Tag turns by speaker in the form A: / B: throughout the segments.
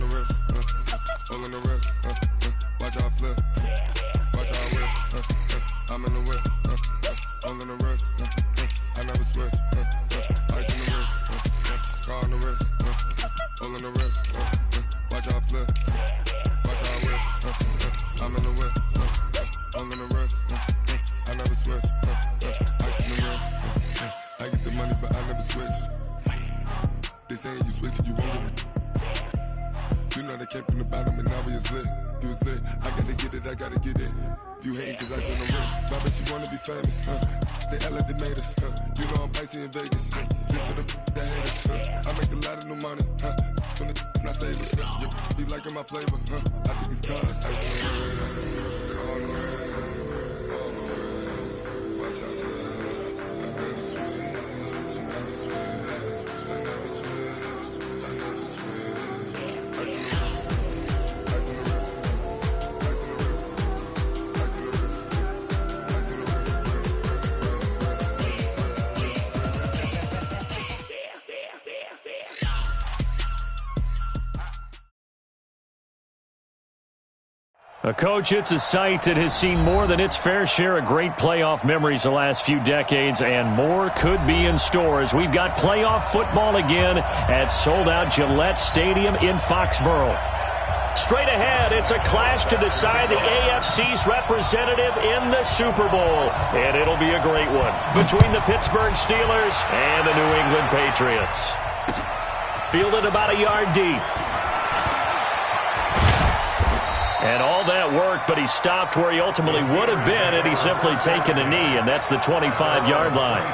A: the wrist, all in the wrist, watch how I flip, watch how I whip, I'm in the whip, all in the wrist, I never switch, ice in the wrist, car on the wrist, all in the wrist, watch how I flip, watch how I whip, I'm in the whip, all in the wrist, I never switch, ice in the wrist, I get the money but I never switch. They saying you switch 'cause you won't get it. You know they came from the bottom and now we is lit. You was lit, I gotta get it, I gotta get it. You hating 'cause ice on the wrist. I bet you wanna be famous, They act like they made us, You know I'm icy in Vegas, This for the that hate us, I make a lot of new money, When the not savers, You be liking my flavor, I think it's cause ice on the wrist, car on the wrist, all on the wrist. Watch out, flash, I never switch, I never switch, I never switch, I never switch. Ice on the wrist, ice on the wrist, ice on the wrist, ice on the wrist, ice on the wrist,
B: A coach, it's a site that has seen more than its fair share of great playoff memories the last few decades, and more could be in store as we've got playoff football again at sold-out Gillette Stadium in Foxborough. Straight ahead, it's a clash to decide the AFC's representative in the Super Bowl, and it'll be a great one between the Pittsburgh Steelers and the New England Patriots. Fielded about a yard deep. And all that work, but he stopped where he ultimately would have been had he simply taken a knee, and that's the 25-yard line.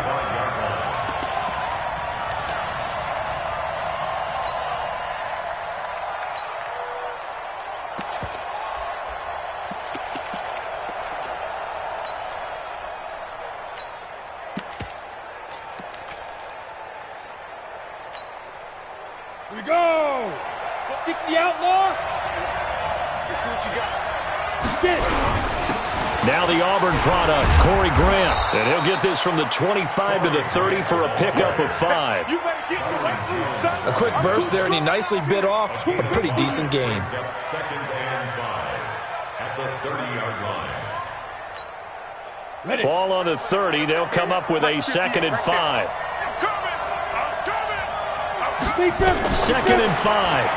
C: Here we go! 60 outlaw! Let's see what you got.
B: Now the Auburn product, Corey Graham. And he'll get this from the 25 to the 30 for a pickup of 5.
D: A quick burst there, and he nicely bit off a pretty decent gain.
E: Second and 5 at the 30-yard line.
B: Ball on the 30. They'll come up with a 2nd and 5. Second and 5.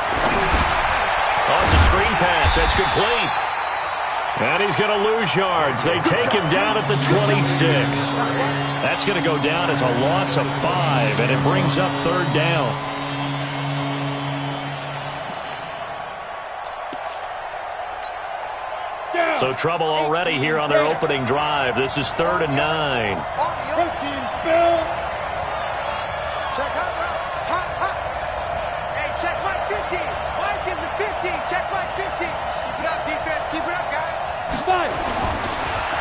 B: Oh, it's a screen pass. That's complete. And he's going to lose yards. They take him down at the 26. That's going to go down as a loss of 5, and it brings up 3rd down. So trouble already here on their opening drive. This is 3rd and 9.
C: Protein spill.
F: Check out. Hey, check my 50. Mike is a 50. Check my 50. Keep it up, defense. Keep it up, guys.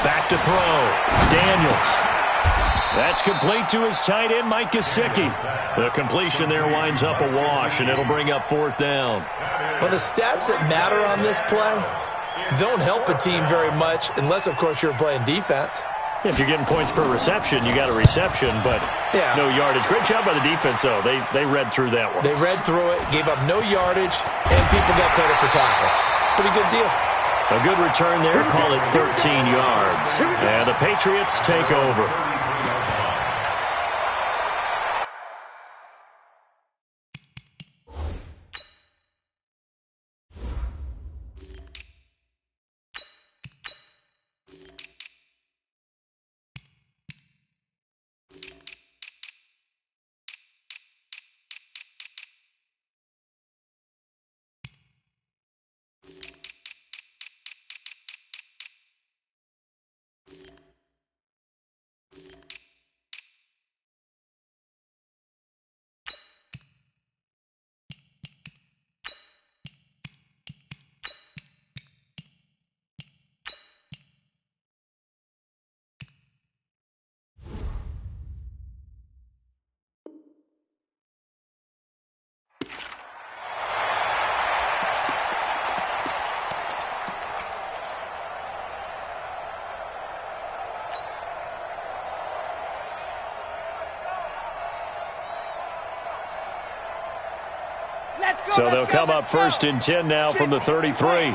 B: Back to throw. Daniels. That's complete to his tight end, Mike Gesicki. The completion there winds up a wash, and it'll bring up 4th down.
D: Well, the stats that matter on this play don't help a team very much unless, of course, you're playing defense.
B: If you're getting points per reception, you got a reception, but no yardage. Great job by the defense, though. They read through that one.
D: They read through it, gave up no yardage, and people got credit for tackles. Pretty good deal.
B: A good return there, call it 13 yards. And the Patriots take over. So they'll come up 1st and 10 now from the 33.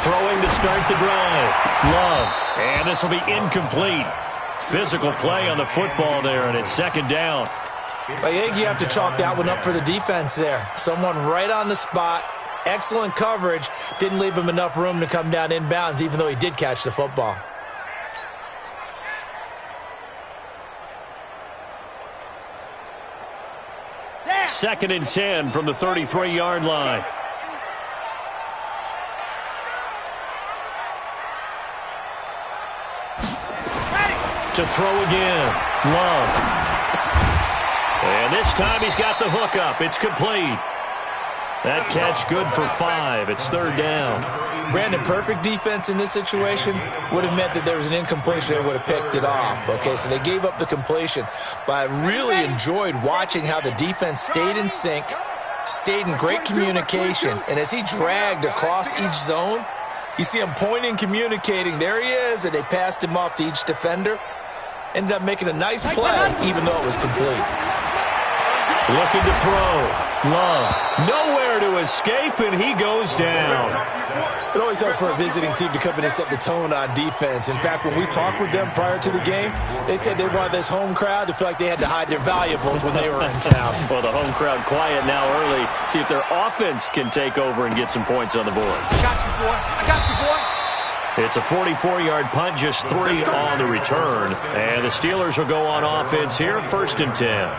B: Throwing to start the drive. Love. And this will be incomplete. Physical play on the football there, and it's 2nd down.
D: I think you have to chalk that one up for the defense there. Someone right on the spot. Excellent coverage. Didn't leave him enough room to come down inbounds, even though he did catch the football.
B: Second and 10 from the 33-yard line. To throw again. Love. And this time he's got the hook up. It's complete. That catch good for 5. It's 3rd down.
D: Brandon, perfect defense in this situation would have meant that there was an incompletion. They would have picked it off. Okay, so they gave up the completion. But I really enjoyed watching how the defense stayed in sync, stayed in great communication. And as he dragged across each zone, you see him pointing, communicating. There he is, and they passed him off to each defender. Ended up making a nice play, even though it was complete.
B: Looking to throw. Love. Nowhere to escape, and he goes down.
D: It always helps for a visiting team to come in and set the tone on defense. In fact, when we talked with them prior to the game, they said they wanted this home crowd to feel like they had to hide their valuables when they were in town.
B: Well, the home crowd quiet now early. See if their offense can take over and get some points on the board.
F: I got you, boy. I got you, boy.
B: It's a 44-yard punt, just 3 on the return. And the Steelers will go on offense here, 1st and 10.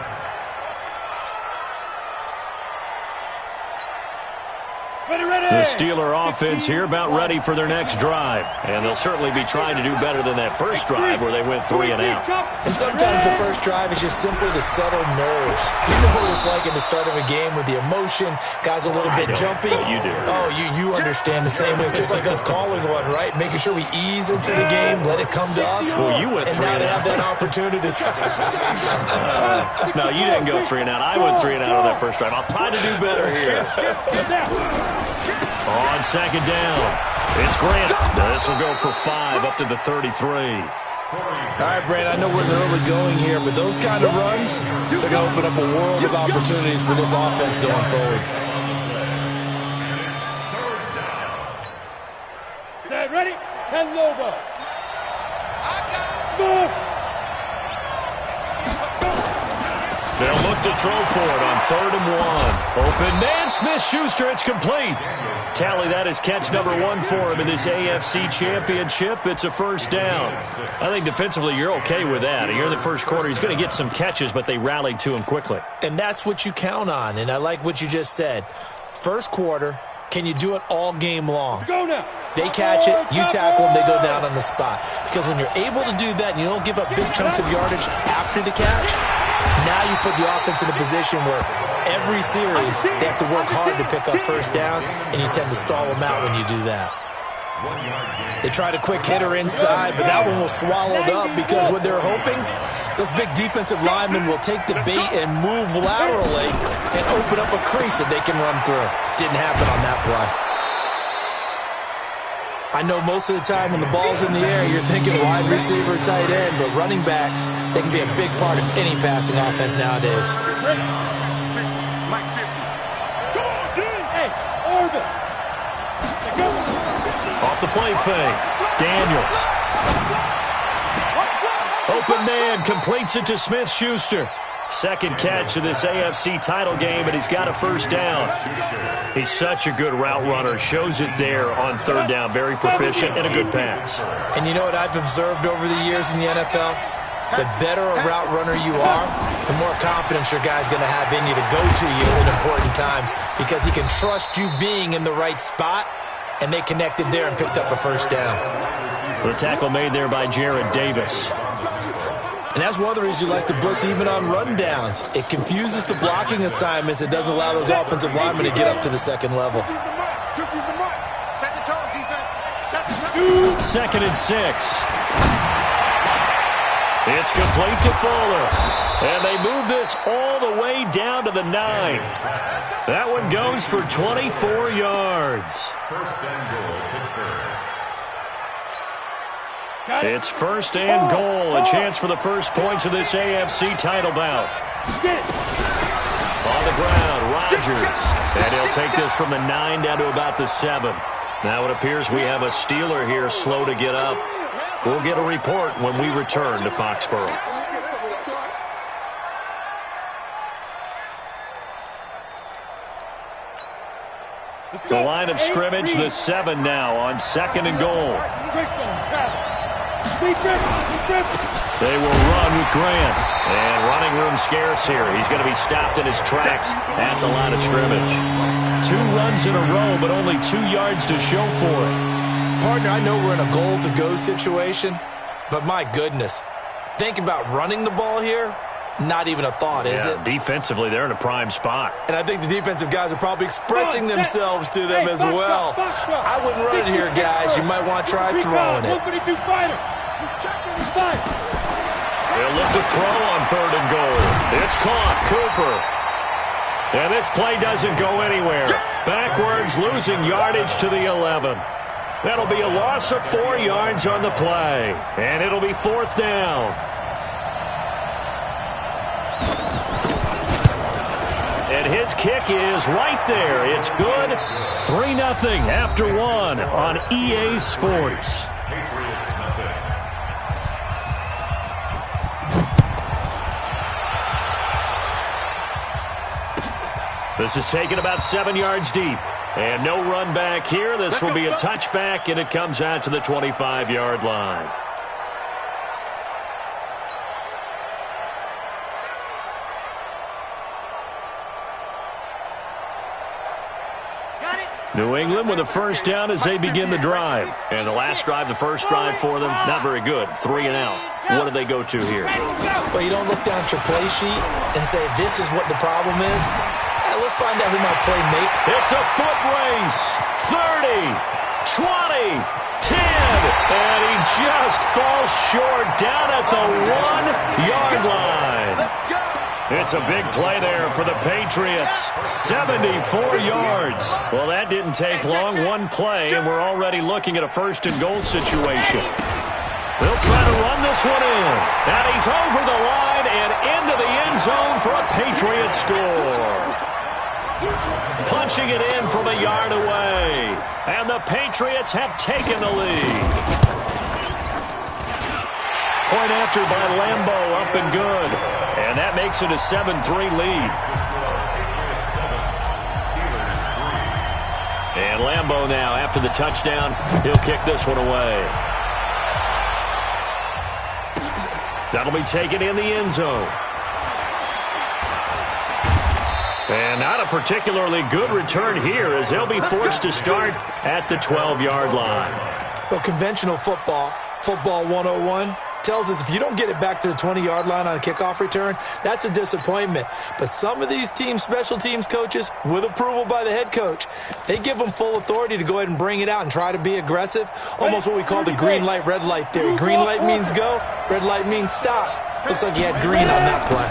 B: The Steeler offense here about ready for their next drive. And they'll certainly be trying to do better than that first drive where they went 3 and out.
D: And sometimes the first drive is just simply to settle nerves. You know what it's like at the start of a game with the emotion, guys a little bit jumpy.
B: You do.
D: Oh, you understand the same way. It's just like us calling one, right? Making sure we ease into the game, let it come to us.
B: Well, you went 3
D: and
B: and
D: now
B: out.
D: they have that opportunity.
B: No, you didn't go 3 and out. I went 3 and out on that first drive. I'll try to do better here. On 2nd down, it's Grant. This will go for 5 up to the 33.
D: All right, Brand, I know we're in the early going here, but those kind of runs, they're going to open up a world of opportunities for this offense going forward.
C: Set, ready? 10 Lobo. Move.
B: They'll look to throw for it on 3rd and 1. Open man, Smith-Schuster, it's complete. Tally that is catch number 1 for him in this AFC Championship. It's a 1st down. I think defensively you're okay with that. Here in the first quarter, he's going to get some catches, but they rallied to him quickly.
D: And that's what you count on, and I like what you just said. First quarter, can you do it all game long?
C: Go now.
D: They catch it, you tackle them, they go down on the spot. Because when you're able to do that and you don't give up big chunks of yardage after the catch, now you put the offense in a position where every series they have to work hard to pick up first downs, and you tend to stall them out when you do that. They tried a quick hitter inside, but that one was swallowed up because what they're hoping, those big defensive linemen will take the bait and move laterally and open up a crease that they can run through. Didn't happen on that play. I know most of the time when the ball's in the air, you're thinking wide receiver, tight end, but running backs, they can be a big part of any passing offense nowadays.
C: Hey, Orville.
B: Off the play fake. Daniels. Open man completes it to Smith-Schuster. Second catch of this AFC title game, and he's got a 1st down. He's such a good route runner. Shows it there on 3rd down. Very proficient and a good pass.
D: And you know what I've observed over the years in the NFL? The better a route runner you are, the more confidence your guy's going to have in you to go to you in important times because he can trust you being in the right spot, and they connected there and picked up a 1st down.
B: The tackle made there by Jared Davis.
D: And that's one of the reasons you like to blitz even on rundowns. It confuses the blocking assignments. It doesn't allow those offensive linemen to get up to the second level.
F: Set the tone, defense. Set the tone.
B: 2nd and 6. It's complete to Fuller. And they move this all the way down to the 9. That one goes for 24 yards.
E: First and goal, Pittsburgh.
B: It's 1st and goal. A chance for the first points of this AFC title bout.
C: Get it.
B: On the ground, Rodgers. And he'll take this from the 9 down to about the 7. Now it appears we have a Steeler here slow to get up. We'll get a report when we return to Foxborough. The line of scrimmage, the 7 now on 2nd and goal. They will run with Grant. And running room scarce here. He's going to be stopped in his tracks at the line of scrimmage. 2 runs in a row, but only 2 yards to show for it.
D: Partner, I know we're in a goal-to-go situation, but my goodness. Think about running the ball here. Not even a thought, is it?
B: Defensively, they're in a prime spot.
D: And I think the defensive guys are probably expressing themselves to them as well. I wouldn't run it here, guys. You might want to try throwing it.
B: They'll look to throw on 3rd and goal. It's caught. Cooper. And this play doesn't go anywhere. Backwards, losing yardage to the 11. That'll be a loss of 4 yards on the play. And it'll be 4th down. And his kick is right there. It's good. 3-0 after 1 on EA Sports. This is taken about 7 yards deep. And no run back here. This will be a touchback, and it comes out to the 25-yard line. New England with a first down as they begin the drive. And the last drive, the first drive for them, not very good. 3 and out. What do they go to here?
D: Well, you don't look down at your play sheet and say, this is what the problem is. Let's find out who might play Nate.
B: It's a foot race. 30, 20, 10. And he just falls short down at the 1-yard line. It's a big play there for the Patriots. 74 yards. Well, that didn't take long. 1 play, and we're already looking at a 1st and goal situation. They'll try to run this one in. And he's over the line and into the end zone for a Patriot score. Punching it in from a yard away. And the Patriots have taken the lead. Point after by Lambeau, up and good. And that makes it a 7-3 lead. And Lambeau now, after the touchdown, he'll kick this one away. That'll be taken in the end zone. And not a particularly good return here as they'll be forced to start at the 12-yard line.
D: Well, conventional football 101, tells us if you don't get it back to the 20-yard line on a kickoff return, that's a disappointment. But some of these team special teams coaches, with approval by the head coach, they give them full authority to go ahead and bring it out and try to be aggressive, almost what we call the green light, red light theory. Green light means go, red light means stop. Looks like he had green on that play.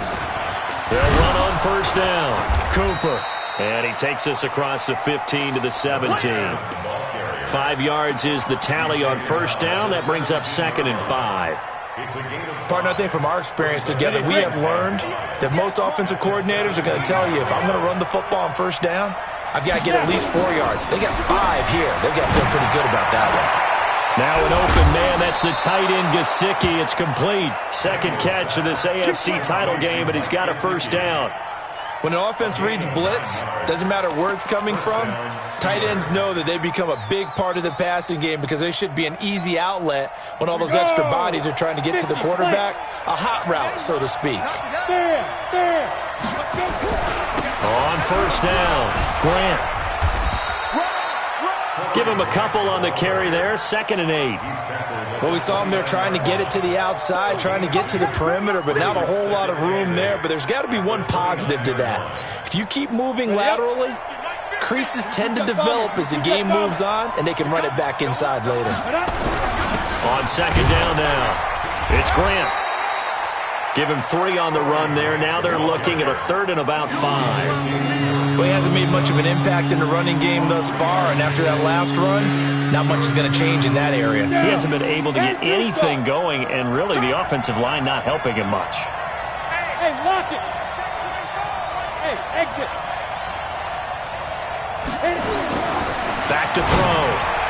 B: They'll run on 1st down. Cooper. And he takes this across the 15 to the 17. 5 yards is the tally on 1st down. That brings up 2nd and 5.
D: Partner, I think from our experience together, we have learned that most offensive coordinators are going to tell you, if I'm going to run the football on 1st down, I've got to get at least 4 yards. They got 5 here. They've got to feel pretty good about that one.
B: Now an open man, that's the tight end Gesicki. It's complete. 2nd catch of this AFC title game, but he's got a 1st down.
D: When an offense reads blitz, doesn't matter where it's coming from, tight ends know that they become a big part of the passing game because they should be an easy outlet when all those extra bodies are trying to get to the quarterback. A hot route, so to speak.
B: On 1st down, Grant. Give him a couple on the carry there. 2nd and 8.
D: Well, we saw him there trying to get it to the outside, trying to get to the perimeter, but not a whole lot of room there. But there's got to be one positive to that. If you keep moving laterally, creases tend to develop as the game moves on, and they can run it back inside later.
B: On 2nd down now, it's Grant. Give him 3 on the run there. Now they're looking at a 3rd and about 5.
D: Well, he hasn't made much of an impact in the running game thus far, and after that last run, not much is going to change in that area.
B: He hasn't been able to get anything going, and really the offensive line not helping him much.
C: Hey, lock it. Hey, exit.
B: Back to throw.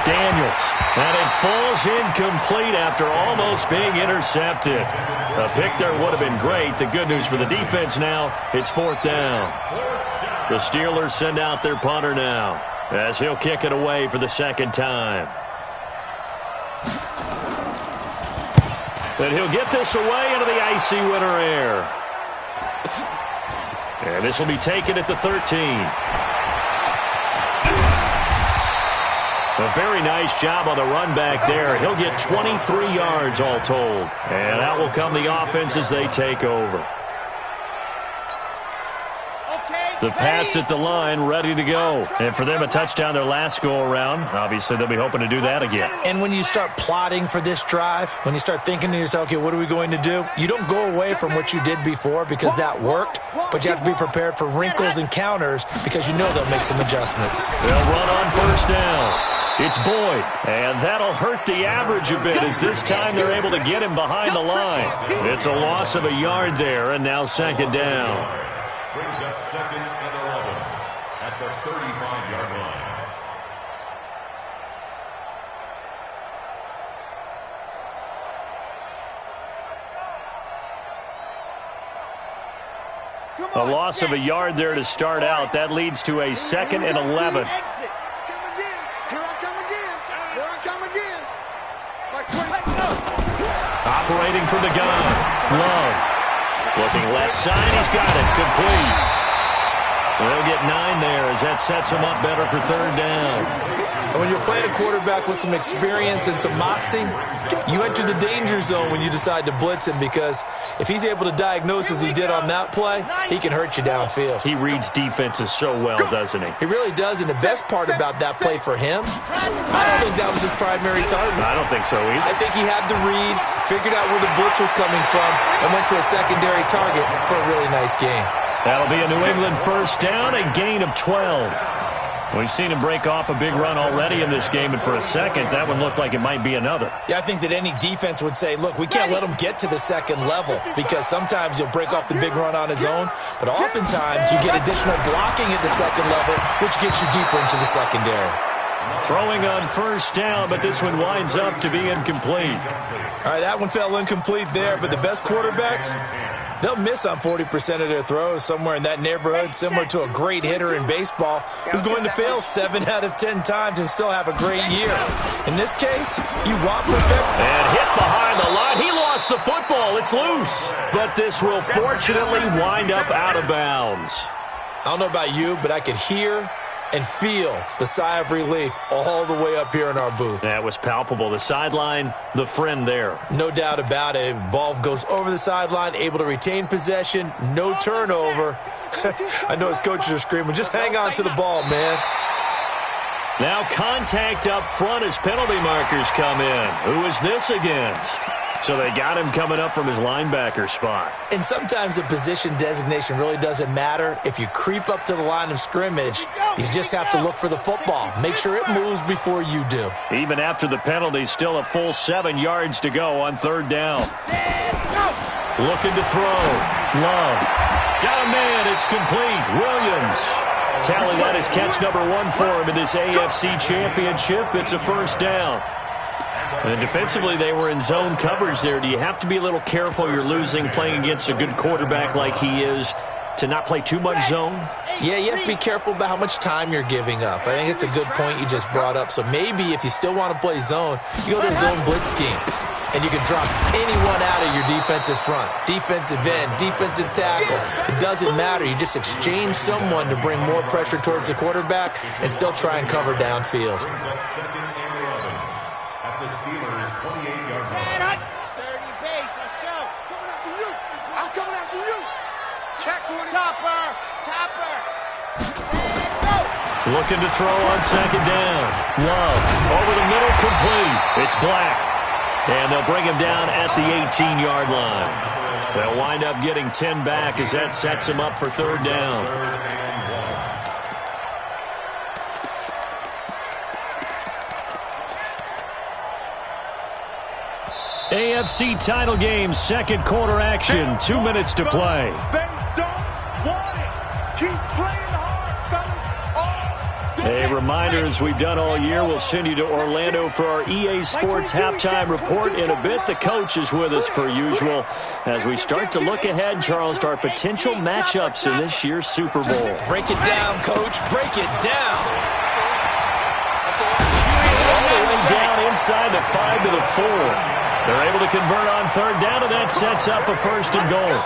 B: Daniels. And it falls incomplete after almost being intercepted. A pick there would have been great. The good news for the defense now, it's 4th down. The Steelers send out their punter now, as he'll kick it away for the 2nd time. And he'll get this away into the icy winter air. And this will be taken at the 13. A very nice job on the run back there. He'll get 23 yards all told. And out will come the offense as they take over. The Pats at the line, ready to go. And for them, a touchdown their last go-around. Obviously, they'll be hoping to do that again.
D: And when you start plotting for this drive, when you start thinking to yourself, okay, what are we going to do? You don't go away from what you did before because that worked, but you have to be prepared for wrinkles and counters because you know they'll make some adjustments.
B: They'll run on 1st down. It's Boyd, and that'll hurt the average a bit as this time they're able to get him behind the line. It's a loss of a yard there, and now 2nd down.
E: Brings up 2nd and 11 at the 35-yard line.
B: A loss of a yard there to start out. That leads to a 2nd and 11. Operating from the gun. Love. Looking left side. He's got it. Complete. They'll get 9 there as that sets him up better for 3rd down.
D: And when you're playing a quarterback with some experience and some moxie, you enter the danger zone when you decide to blitz him because if he's able to diagnose as he did on that play, he can hurt you downfield.
B: He reads defenses so well, doesn't he?
D: He really does, and the best part about that play for him, I don't think that was his primary target.
B: I don't think so either.
D: I think he had the read, figured out where the blitz was coming from, and went to a secondary target for a really nice game.
B: That'll be a New England 1st down, a gain of 12. We've seen him break off a big run already in this game, and for a second, that one looked like it might be another.
D: Yeah, I think that any defense would say, look, we can't let him get to the 2nd level because sometimes he'll break off the big run on his own, but oftentimes you get additional blocking at the 2nd level, which gets you deeper into the secondary.
B: Throwing on 1st down, but this one winds up to be incomplete.
D: All right, that one fell incomplete there, but the best quarterbacks, they'll miss on 40% of their throws, somewhere in that neighborhood, similar to a great hitter in baseball who's going to fail 7 out of 10 times and still have a great year. In this case, you want perfect.
B: And hit behind the line. He lost the football. It's loose. But this will fortunately wind up out of bounds.
D: I don't know about you, but I could hear and feel the sigh of relief all the way up here in our booth.
B: That was palpable. The sideline, the friend there.
D: No doubt about it. Ball goes over the sideline, able to retain possession, no turnover. I know his coaches are screaming, just hang on to the ball, man.
B: Now contact up front as penalty markers come in. Who is this against? So they got him coming up from his linebacker spot.
D: And sometimes the position designation really doesn't matter. If you creep up to the line of scrimmage, you just have to look for the football. Make sure it moves before you do.
B: Even after the penalty, still a full 7 yards to go on 3rd down. Looking to throw. Love. Got a man. It's complete. Williams. Tally that is catch number 1 for him in this AFC Championship. It's a 1st down. And defensively, they were in zone coverage there. Do you have to be a little careful you're losing playing against a good quarterback like he is to not play too much zone?
D: Yeah, you have to be careful about how much time you're giving up. I think it's a good point you just brought up. So maybe if you still want to play zone, you go to a zone blitz scheme. And you can drop anyone out of your defensive front. Defensive end, defensive tackle. It doesn't matter. You just exchange someone to bring more pressure towards the quarterback and still try and cover downfield.
E: The Steelers' 28-yard line.
F: 30 base, let's go. Coming after you. I'm coming after you. Check one. Topper. Go.
B: Looking to throw on 2nd down. Love. Over the middle, complete. It's Black. And they'll bring him down at the 18-yard line. They'll wind up getting 10 back as that sets him up for 3rd down. AFC title game, 2nd quarter action, 2 minutes to play.
C: They don't want it. Keep
B: A reminder, as we've done all year, we'll send you to Orlando for our EA Sports halftime report in a bit. The coach is with us per usual as we start to look ahead, Charles, to our potential matchups in this year's Super Bowl.
D: Break it down, Coach. Break it down.
B: All the way down inside the 5 to the 4. They're able to convert on third down, and that sets up a 1st and goal.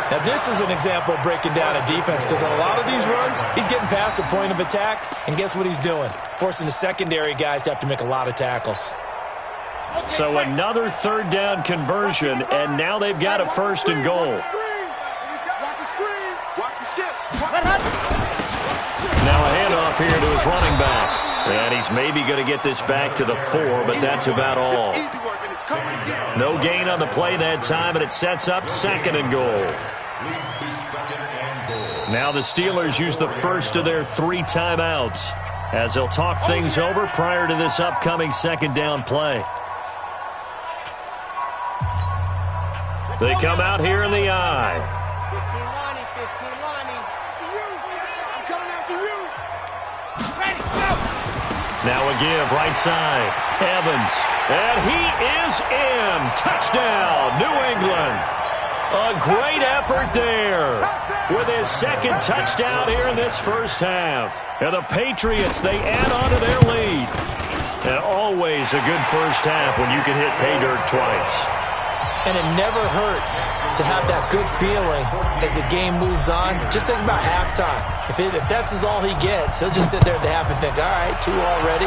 D: Now, this is an example of breaking down a defense because on a lot of these runs, he's getting past the point of attack, and guess what he's doing? Forcing the secondary guys to have to make a lot of tackles.
B: So another third down conversion, and now they've got a 1st and goal. Now a handoff here to his running back. And he's maybe going to get this back to the 4, but that's about all. No gain on the play that time, and it sets up 2nd and goal. Now the Steelers use the first of their 3 timeouts as they'll talk things over prior to this upcoming 2nd down play. They come out here in the I.
F: 15 Lonnie, 15 Lonnie. To you. I'm coming after you. Ready, go.
B: Now a give, right side. Evans. And he is in. Touchdown, New England. A great effort there with his 2nd touchdown here in this first half. And the Patriots, they add on to their lead. And always a good first half when you can hit pay dirt twice.
D: And it never hurts to have that good feeling as the game moves on. Just think about halftime. If that's all he gets, he'll just sit there at the half and think, all right, 2 already.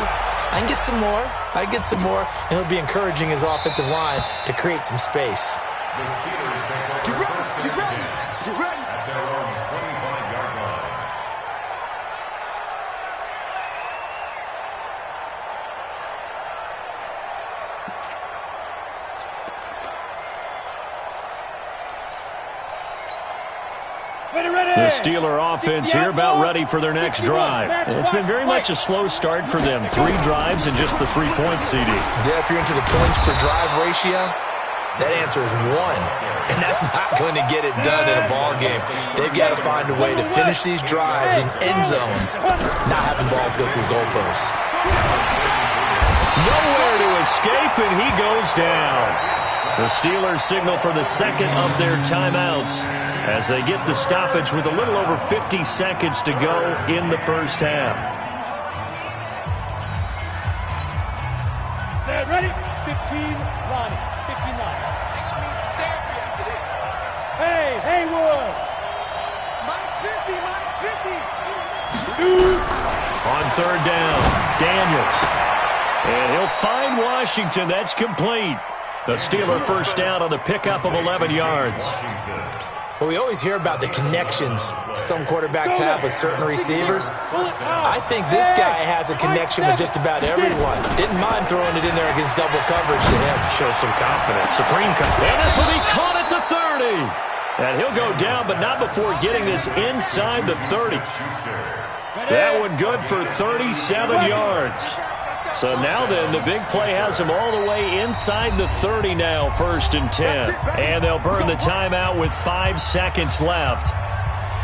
D: I can get some more. I get some more. And he'll be encouraging his offensive line to create some space.
F: Get ready, get ready, get ready.
E: At their own 25-yard line.
B: The Steeler offense here about ready for their next drive. It's been very much a slow start for them. 3 drives and just the 3-point CD.
D: Yeah, if you're into the points per drive ratio, that answer is 1. And that's not going to get it done in a ball game. They've got to find a way to finish these drives in end zones, not having balls go through goalposts.
B: Nowhere to escape, and he goes down. The Steelers signal for the 2nd of their timeouts as they get the stoppage with a little over 50 seconds to go in the first half.
C: Set, ready? 15 Lonnie. 15 Lonnie. Hey, Haywood.
F: -50.
B: On third down, Daniels. And he'll find Washington. That's complete. The Steeler first down on the pickup of 11 yards.
D: Well, we always hear about the connections some quarterbacks have with certain receivers. I think this guy has a connection with just about everyone. Didn't mind throwing it in there against double coverage to him.
B: Shows some confidence. Supreme confidence. And this will be caught at the 30. And he'll go down, but not before getting this inside the 30. That one good for 37 yards. So now then, the big play has him all the way inside the 30 now, 1st and 10. And they'll burn the timeout with 5 seconds left.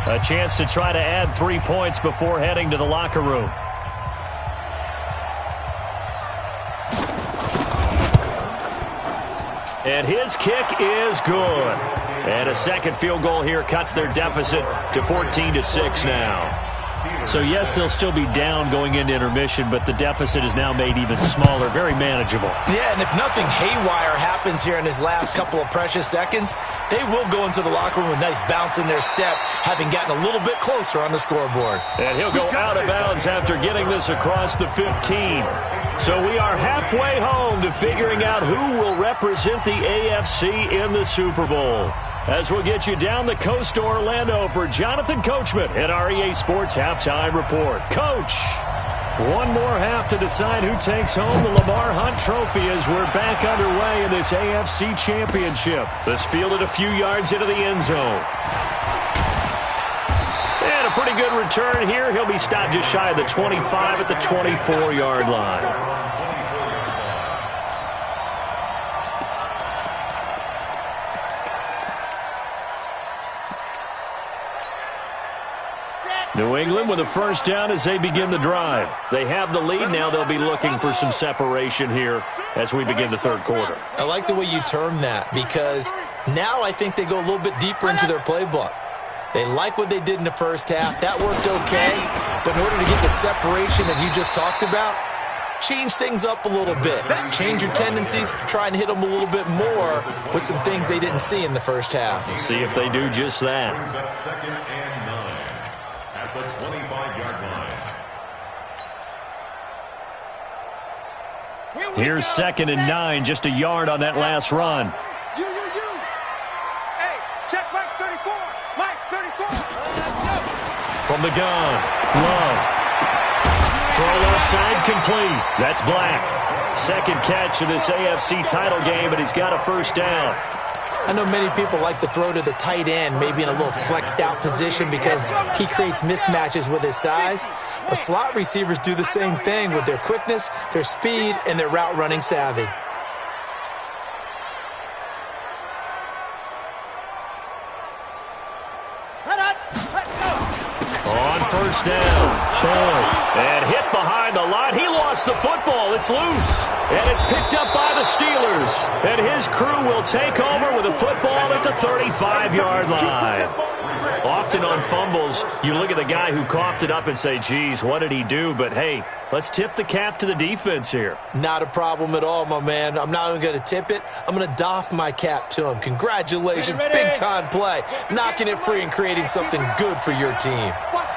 B: A chance to try to add 3 points before heading to the locker room. And his kick is good. And a 2nd field goal here cuts their deficit to 14-6 now. So, yes, they'll still be down going into intermission, but the deficit is now made even smaller, very manageable.
D: Yeah, and if nothing haywire happens here in his last couple of precious seconds, they will go into the locker room with a nice bounce in their step, having gotten a little bit closer on the scoreboard.
B: And he'll go out of bounds after getting this across the 15. So we are halfway home to figuring out who will represent the AFC in the Super Bowl. As we'll get you down the coast to Orlando for Jonathan Coachman at our EA Sports Halftime Report. Coach, one more half to decide who takes home the Lamar Hunt Trophy as we're back underway in this AFC Championship. This fielded a few yards into the end zone. And a pretty good return here. He'll be stopped just shy of the 25 at the 24-yard line.
F: Set.
B: New England with a first down as they begin the drive. They have the lead. Now they'll be looking for some separation here as we begin the third quarter.
D: I like the way you term that, because now I think they go a little bit deeper into their playbook. They like what they did in the first half. That worked okay. But in order to get the separation that you just talked about, change things up a little bit. Change your tendencies. Try and hit them a little bit more with some things they didn't see in the first half.
B: See if they do just that.
E: Second and 9 at the 25-yard line.
B: Here's second and 9, just a yard on that last run.
F: You. Hey, check Mike 34. Mike 34.
B: From the gun, Love. Throw left side complete. That's Black. Second catch of this AFC title game, but he's got a first down.
D: I know many people like to throw to the tight end, maybe in a little flexed out position because he creates mismatches with his size. But slot receivers do the same thing with their quickness, their speed, and their route running savvy.
B: On first down, boom, and hit behind the line. He lost the football. It's loose, and it's picked up by the Steelers. And his crew will take over with a football at the 35-yard line. Often on fumbles, you look at the guy who coughed it up and say, geez, what did he do? But, hey, let's tip the cap to the defense here.
D: Not a problem at all, my man. I'm not even going to tip it. I'm going to doff my cap to him. Congratulations, big-time play. Knocking it free and creating something good for your team.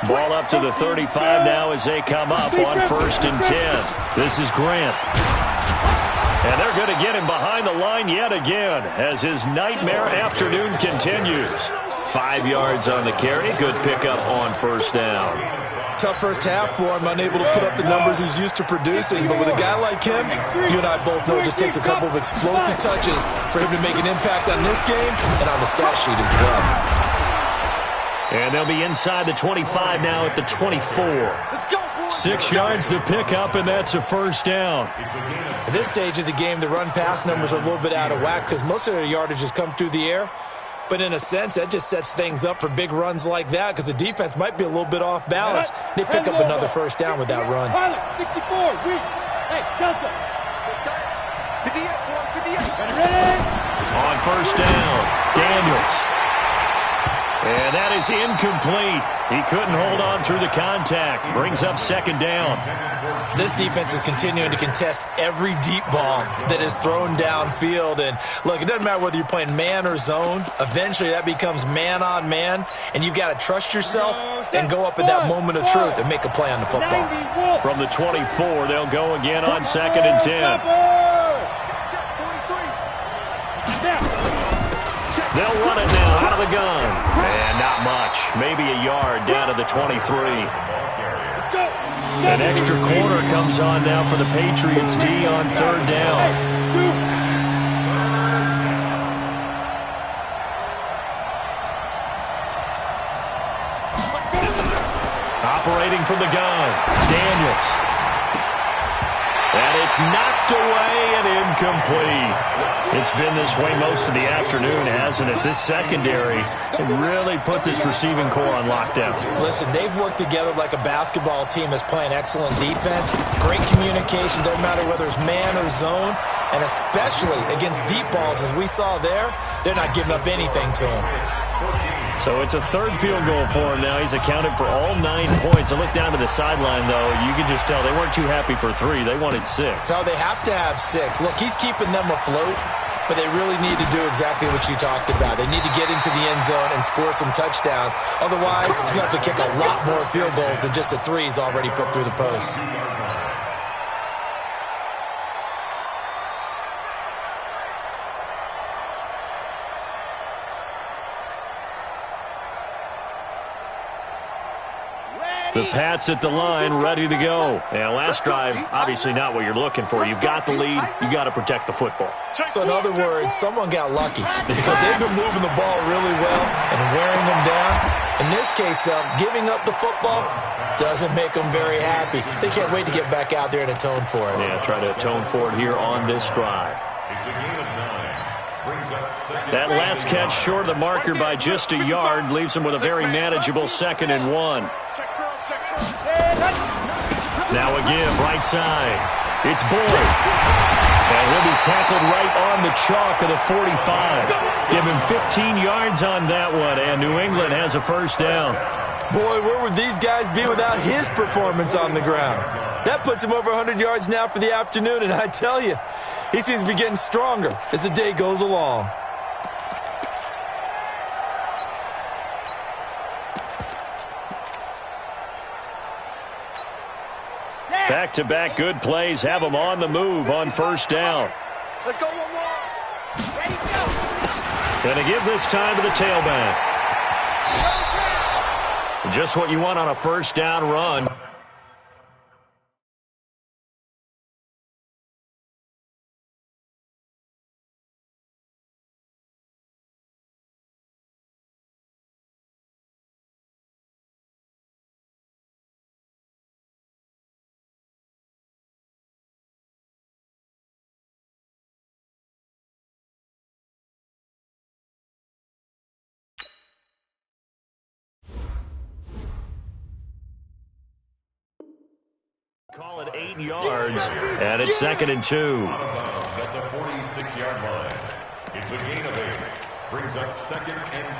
B: Ball up to the 35 now as they come up on first and 10. This is Grant. And they're going to get him behind the line yet again as his nightmare afternoon continues. 5 yards on the carry. Good pickup on first down.
D: Tough first half for him, unable to put up the numbers he's used to producing. But with a guy like him, you and I both know it just takes a couple of explosive touches for him to make an impact on this game and on the stat sheet as well.
B: And they'll be inside the 25 now at the 24. 6 yards the pickup, and that's a first down.
D: At this stage of the game, the run-pass numbers are a little bit out of whack because most of their yardage has come through the air. But in a sense, that just sets things up for big runs like that because the defense might be a little bit off balance. They pick up another first down with that run.
C: 64, hey, Delta.
B: On first down, Daniels. And that is incomplete. He couldn't hold on through the contact. Brings up second down.
D: This defense is continuing to contest every deep ball that is thrown downfield. And look, it doesn't matter whether you're playing man or zone. Eventually that becomes man on man. And you've got to trust yourself and go up in that moment of truth and make a play on the football.
B: From the 24, they'll go again on second and 10. They'll run it now out of the gun. And not much. Maybe a yard down to the 23. An extra quarter comes on now for the Patriots D on third down. Operating from the gun, Daniels. And it's knocked away and incomplete. It's been this way most of the afternoon, hasn't it? This secondary really put this receiving core on lockdown.
D: Listen, they've worked together like a basketball team that's playing excellent defense. Great communication, doesn't matter whether it's man or zone. And especially against deep balls, as we saw there, they're not giving up anything to him.
B: So it's a third field goal for him now. He's accounted for all 9 points. I look down to the sideline, though. You can just tell they weren't too happy for 3. They wanted 6.
D: So they have to have 6. Look, he's keeping them afloat, but they really need to do exactly what you talked about. They need to get into the end zone and score some touchdowns. Otherwise, he's going to have to kick a lot more field goals than just the 3 he's already put through the posts.
B: The Pats at the line, ready to go. And last drive, obviously not what you're looking for. You've got the lead. You got to protect the football.
D: So in other words, someone got lucky because they've been moving the ball really well and wearing them down. In this case, though, giving up the football doesn't make them very happy. They can't wait to get back out there and atone for it.
B: Yeah, try to atone for it here on this drive.
E: It's a gain of 9. brings up second.
B: That last catch short of the marker by just a yard leaves him with a very manageable 2nd and 1. Now a give, right side. It's Boyd. And he'll be tackled right on the chalk of the 45. Give him 15 yards on that one, and New England has a first down.
D: Boy, where would these guys be without his performance on the ground? That puts him over 100 yards now for the afternoon, and I tell you, he seems to be getting stronger as the day goes along.
B: Back-to-back good plays have him on the move on first down.
F: Let's go one more. Ready, go.
B: Going to give this time to the tailback. Just what you want on a first down run. Call it 8 yards, and it's 2nd and 2.
E: At the 46-yard line. It's a gain of 8. Brings up 2nd and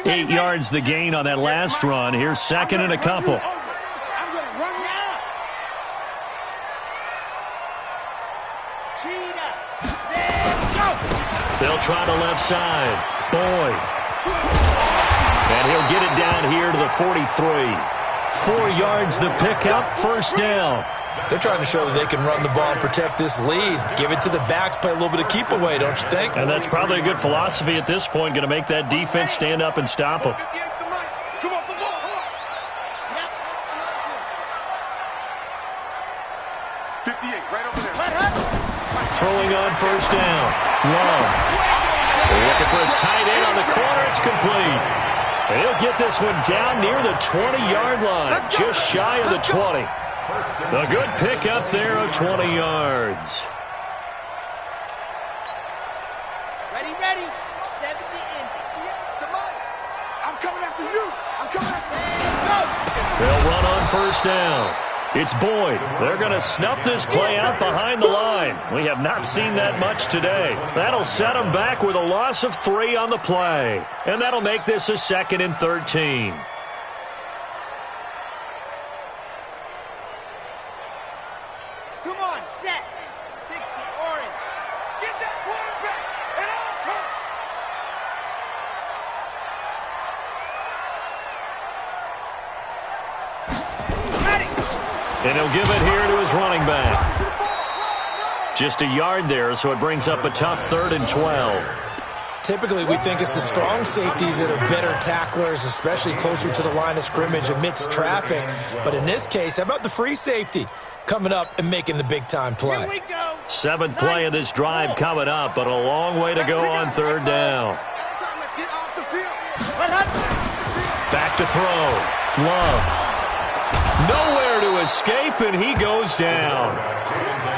E: 2.
B: 8 yards the gain on that last run. Here's 2nd and a couple.
F: I'm going to run now. Cheetah. Set, go.
B: They'll try the left side. Boyd. And he'll get it down here to the 43. 4 yards the pickup, first down.
D: They're trying to show that they can run the ball and protect this lead. Give it to the backs, play a little bit of keep away, don't you think?
B: And that's probably a good philosophy at this point, going to make that defense stand up and stop them.
F: Come off the ball. Yep.
C: 58, right over there.
B: Throwing on first down. Love. Looking for his tight end on the corner. It's complete. And he'll get this one down near the 20-yard line, just shy of the 20. A good pickup there of 20 yards.
F: Ready, ready. 70 in. Come on. I'm coming after you. I'm coming after you. Go.
B: They'll run on first down. It's Boyd. They're going to snuff this play out behind the line. We have not seen that much today. That'll set them back with a loss of 3 on the play. And that'll make this a 2nd and 13.
F: Come on, set. 60, orange. Get that quarterback, and I'll come. Ready.
B: And he'll give it here to his running back. Just a yard there, so it brings up a tough 3rd and 12.
D: Typically, we think it's the strong safeties that are better tacklers, especially closer to the line of scrimmage amidst traffic. But in this case, how about the free safety coming up and making the big-time play?
F: Here we go.
B: 7th play of this drive coming up, but a long way to go on 3rd down.
F: Let's get off the field.
B: Back to throw. Love. Nowhere to escape, and he goes down.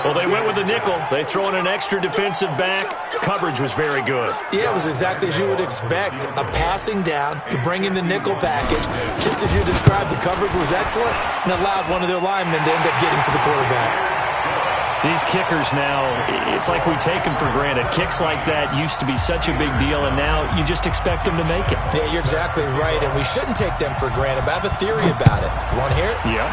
B: Well, they went with the nickel. They throw in an extra defensive back. Coverage was very good.
D: Yeah, it was exactly as you would expect. A passing down, you bring in the nickel package. Just as you described, the coverage was excellent and allowed one of their linemen to end up getting to the quarterback.
B: These kickers now, it's like we take them for granted. Kicks like that used to be such a big deal, and now you just expect them to make it.
D: Yeah, you're exactly right, and we shouldn't take them for granted, but I have a theory about it. You want to hear it?
B: Yeah.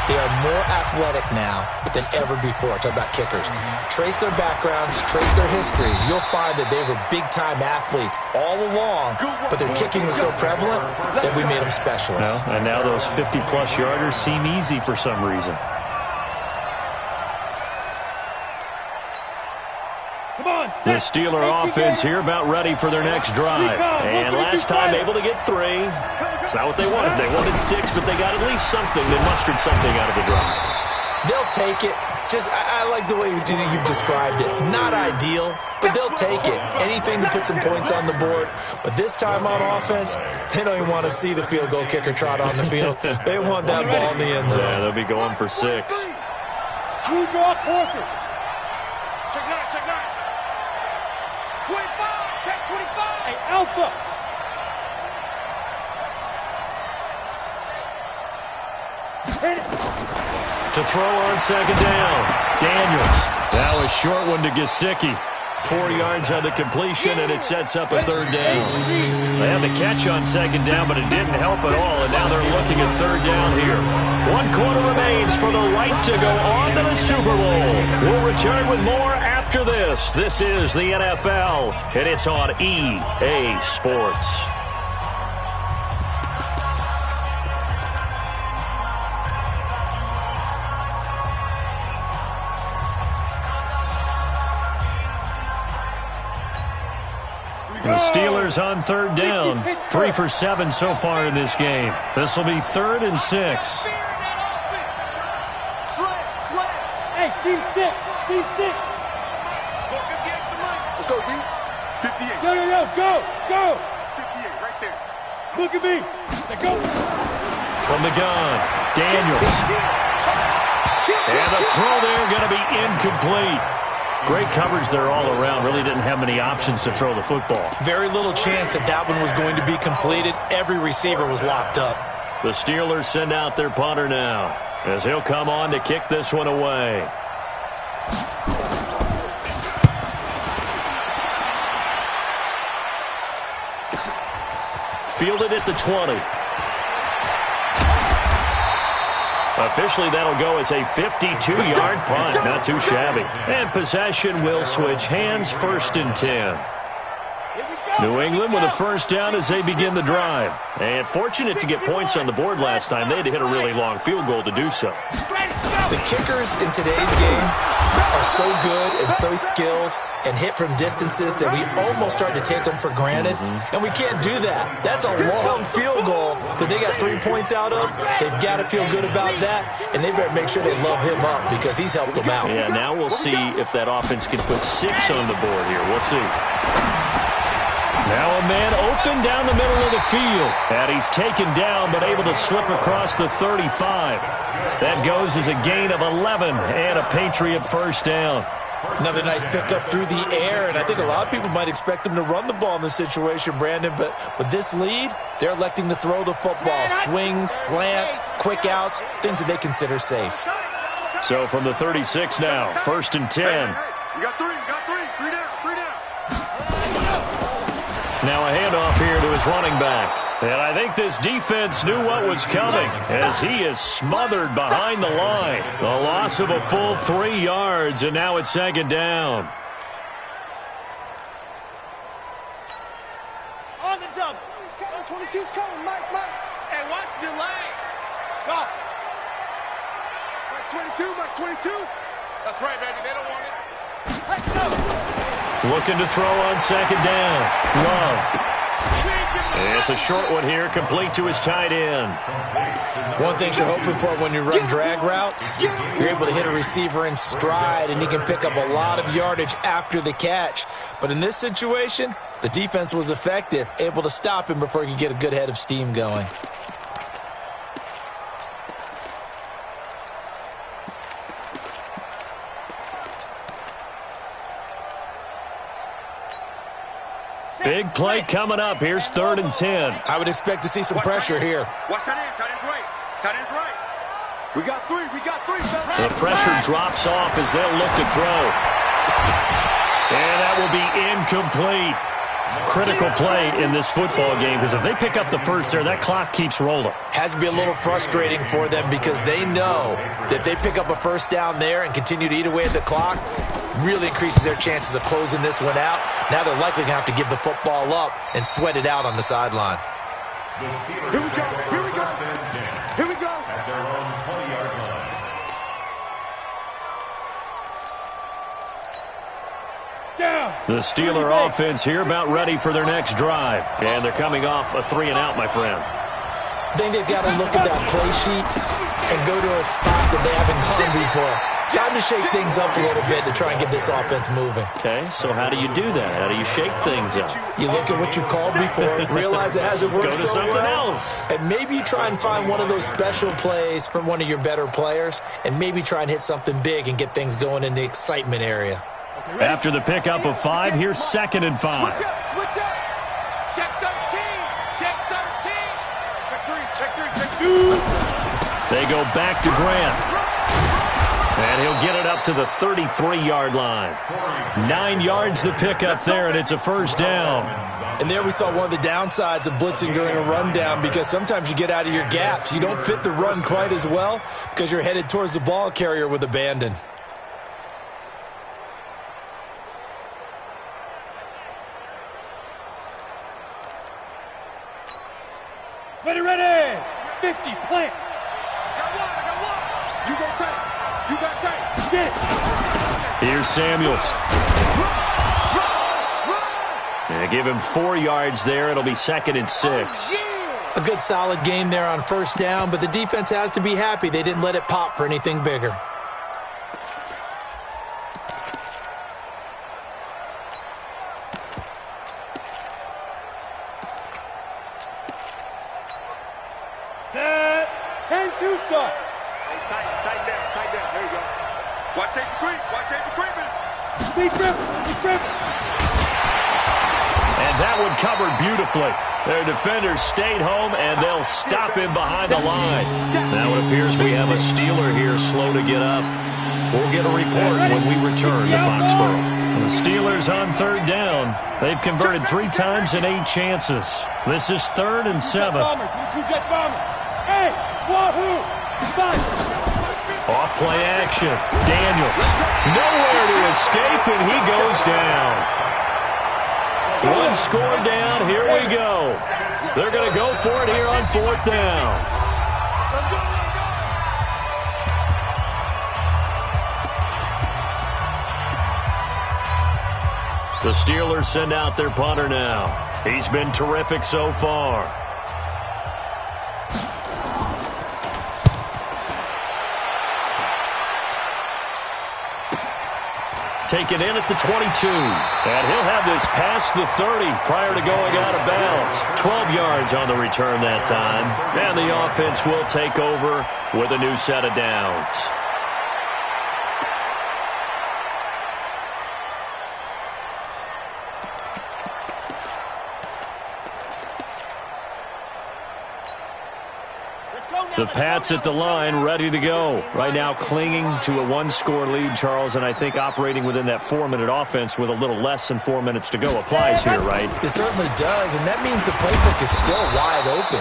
D: They are more athletic now than ever before. Talk about kickers. Trace their backgrounds, trace their histories. You'll find that they were big-time athletes all along, but their kicking was so prevalent that we made them specialists.
B: Well, and now those 50-plus yarders seem easy for some reason. The Steeler offense here about ready for their next drive. And last time able to get 3. It's not what they wanted. They wanted 6, but they got at least something. They mustered something out of the drive.
D: They'll take it. I like the way you've described it. Not ideal, but they'll take it. Anything to put some points on the board. But this time on offense, they don't even want to see the field goal kicker trot on the field. They want that ball in the end zone.
B: Yeah, they'll be going for 6.
C: You draw quarters. Check 9, check 9.
F: 25, check 25.
C: Hey, Alpha. Hit it.
B: To throw on second down. Daniels. Now a short one to Gesicki. 4 yards on the completion, and it sets up a third down. They had the catch on second down, but it didn't help at all, and now they're looking at third down here. 1 quarter remains for the right to go on to the Super Bowl. We'll return with more after this. This is the NFL, and it's on EA Sports. The Steelers on third down. 3 for 7 so far in this game. This will be 3rd and 6.
C: Hey, team 6. Team 6.
F: Let's go, D.
C: 58. Yo, go.
F: 58, right there.
C: Look at me. Let's go.
B: From the gun, Daniels. And the throw there going to be incomplete. Great coverage there all around. Really didn't have many options to throw the football.
D: Very little chance that one was going to be completed. Every receiver was locked up.
B: The Steelers send out their punter now, as he'll come on to kick this one away. Fielded at the 20. Officially, that'll go as a 52-yard punt. Not too shabby. And possession will switch hands, 1st and 10. New England with a first down as they begin the drive. And fortunate to get points on the board last time. They had to hit a really long field goal to do so.
D: The kickers in today's game are so good and so skilled and hit from distances that we almost start to take them for granted. And we can't do that. That's a long field goal that they got 3 points out of. They've got to feel good about that, and they better make sure they love him up because he's helped them out.
B: Yeah, now we'll see if that offense can put 6 on the board here. We'll see. Now a man open down the middle of the field. And he's taken down but able to slip across the 35. That goes as a gain of 11 and a Patriot first down.
D: Another nice pickup through the air, and I think a lot of people might expect them to run the ball in this situation, Brandon, but with this lead, they're electing to throw the football. Swings, slants, quick outs, things that they consider safe.
B: So from the 36 now, 1st and 10.
F: You got 3, three down.
B: Now a handoff here to his running back. And I think this defense knew what was coming as he is smothered behind the line. The loss of a full 3 yards, and now it's 2nd down.
F: On the dump. 22's coming, Mike. Hey, watch the line. Go. Mike 22. That's right, baby. They don't want it. Let's go.
B: Looking to throw on 2nd down. Love. It's a short one here, complete to his tight end.
D: One thing you're hoping for when you run drag routes, you're able to hit a receiver in stride, and he can pick up a lot of yardage after the catch. But in this situation, the defense was effective, able to stop him before he could get a good head of steam going.
B: Big play coming up. Here's 3rd and 10.
D: I would expect to see some pressure here.
F: Watch tight end's right. We got 3.
B: The pressure drops off as they'll look to throw. And that will be incomplete. Critical play in this football game because if they pick up the first there, that clock keeps rolling.
D: Has to be a little frustrating for them because they know that they pick up a first down there and continue to eat away at the clock, really increases their chances of closing this one out. Now they're likely going to have to give the football up and sweat it out on the sideline.
F: Here we go.
E: At their own 20-yard line.
B: The Steeler offense here about ready for their next drive. And they're coming off a 3-and-out, my friend.
D: I think they've got to look at that play sheet and go to a spot that they haven't gone before. Time to shake things up a little bit to try and get this offense moving.
B: Okay, so how do you do that? How do you shake things up?
D: You look at what you've called before, realize it hasn't worked
B: Go to
D: so
B: something
D: well,
B: else.
D: and maybe you try and find one of those special plays from one of your better players, and maybe try and hit something big and get things going in the excitement area.
B: After the pickup of 5, here's 2nd and 5.
F: Switch up, switch up. Check 13, check 13. Check 3, check 3, check 2.
B: They go back to Grant. And he'll get it up to the 33-yard line. 9 yards the pickup there, and it's a first down.
D: And there we saw one of the downsides of blitzing during a rundown, because sometimes you get out of your gaps. You don't fit the run quite as well because you're headed towards the ball carrier with abandon.
C: Ready. 50, plant.
F: I got one. You go tight. You got tight.
C: Get.
B: Here's Samuels. And give him 4 yards there. It'll be 2nd and 6.
D: A good solid game there on first down, but the defense has to be happy they didn't let it pop for anything bigger.
C: Set. 10-2, son.
F: Tight down. There you go. Watch safety creep. Watch safety creeping.
C: Big grip.
B: And that one covered beautifully. Their defenders stayed home, and they'll stop him behind the line. Now it appears we have a Steeler here slow to get up. We'll get a report when we return to Foxborough. The Steelers on 3rd down. They've converted 3 times in 8 chances. This is 3rd and 7.
C: Two-jet bomber. Hey, wahoo. Fine.
B: Off play action. Daniels. Nowhere to escape, and he goes down. 1 score down. Here we go. They're going to go for it here on 4th down. The Steelers send out their punter now. He's been terrific so far. Taken in at the 22. And he'll have this past the 30 prior to going out of bounds. 12 yards on the return that time. And the offense will take over with a new set of downs. The Pats at the line, ready to go. Right now clinging to a 1-score lead, Charles, and I think operating within that 4-minute offense with a little less than 4 minutes to go applies here, right?
D: It certainly does, and that means the playbook is still wide open.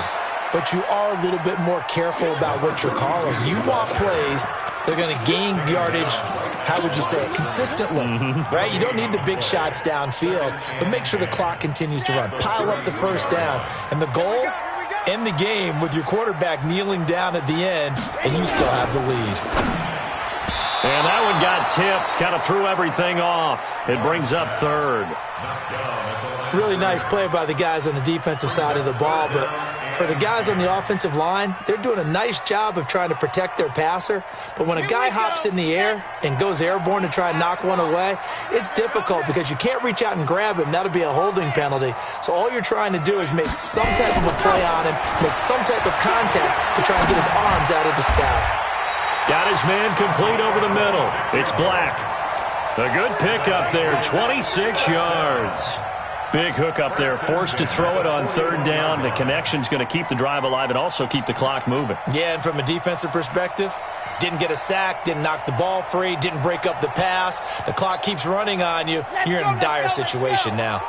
D: But you are a little bit more careful about what you're calling. You want plays that are going to gain yardage, how would you say it, consistently, right? You don't need the big shots downfield, but make sure the clock continues to run. Pile up the first downs, and the goal, end the game with your quarterback kneeling down at the end, and you still have the lead.
B: And that one got tipped, kind of threw everything off. It brings up 3rd.
D: Really nice play by the guys on the defensive side of the ball, but for the guys on the offensive line, they're doing a nice job of trying to protect their passer. But when a guy hops in the air and goes airborne to try and knock one away, it's difficult because you can't reach out and grab him. That'll be a holding penalty. So all you're trying to do is make some type of a play on him, make some type of contact to try and get his arms out of the sky.
B: Got his man complete over the middle. It's Black. A good pickup there, 26 yards. Big hook up there, forced to throw it on 3rd down. The connection's going to keep the drive alive and also keep the clock moving.
D: Yeah, and from a defensive perspective, didn't get a sack, didn't knock the ball free, didn't break up the pass. The clock keeps running on you. You're in a dire situation now.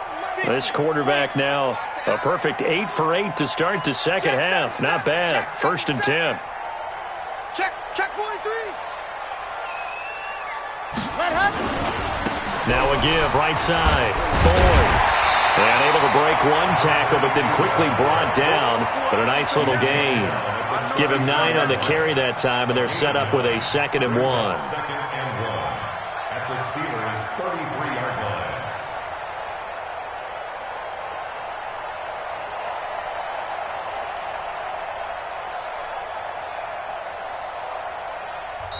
B: This quarterback now, a perfect 8 for 8 to start the second half. Not bad. 1st and 10.
F: Check 43. Let happen.
B: Now a give, right side. Boyd. And able to break one tackle, but then quickly brought down. But a nice little gain. Give him 9 on the carry that time, and they're set up with a 2nd and 1.
E: 2nd and 1 at the Steelers' 33-yard line.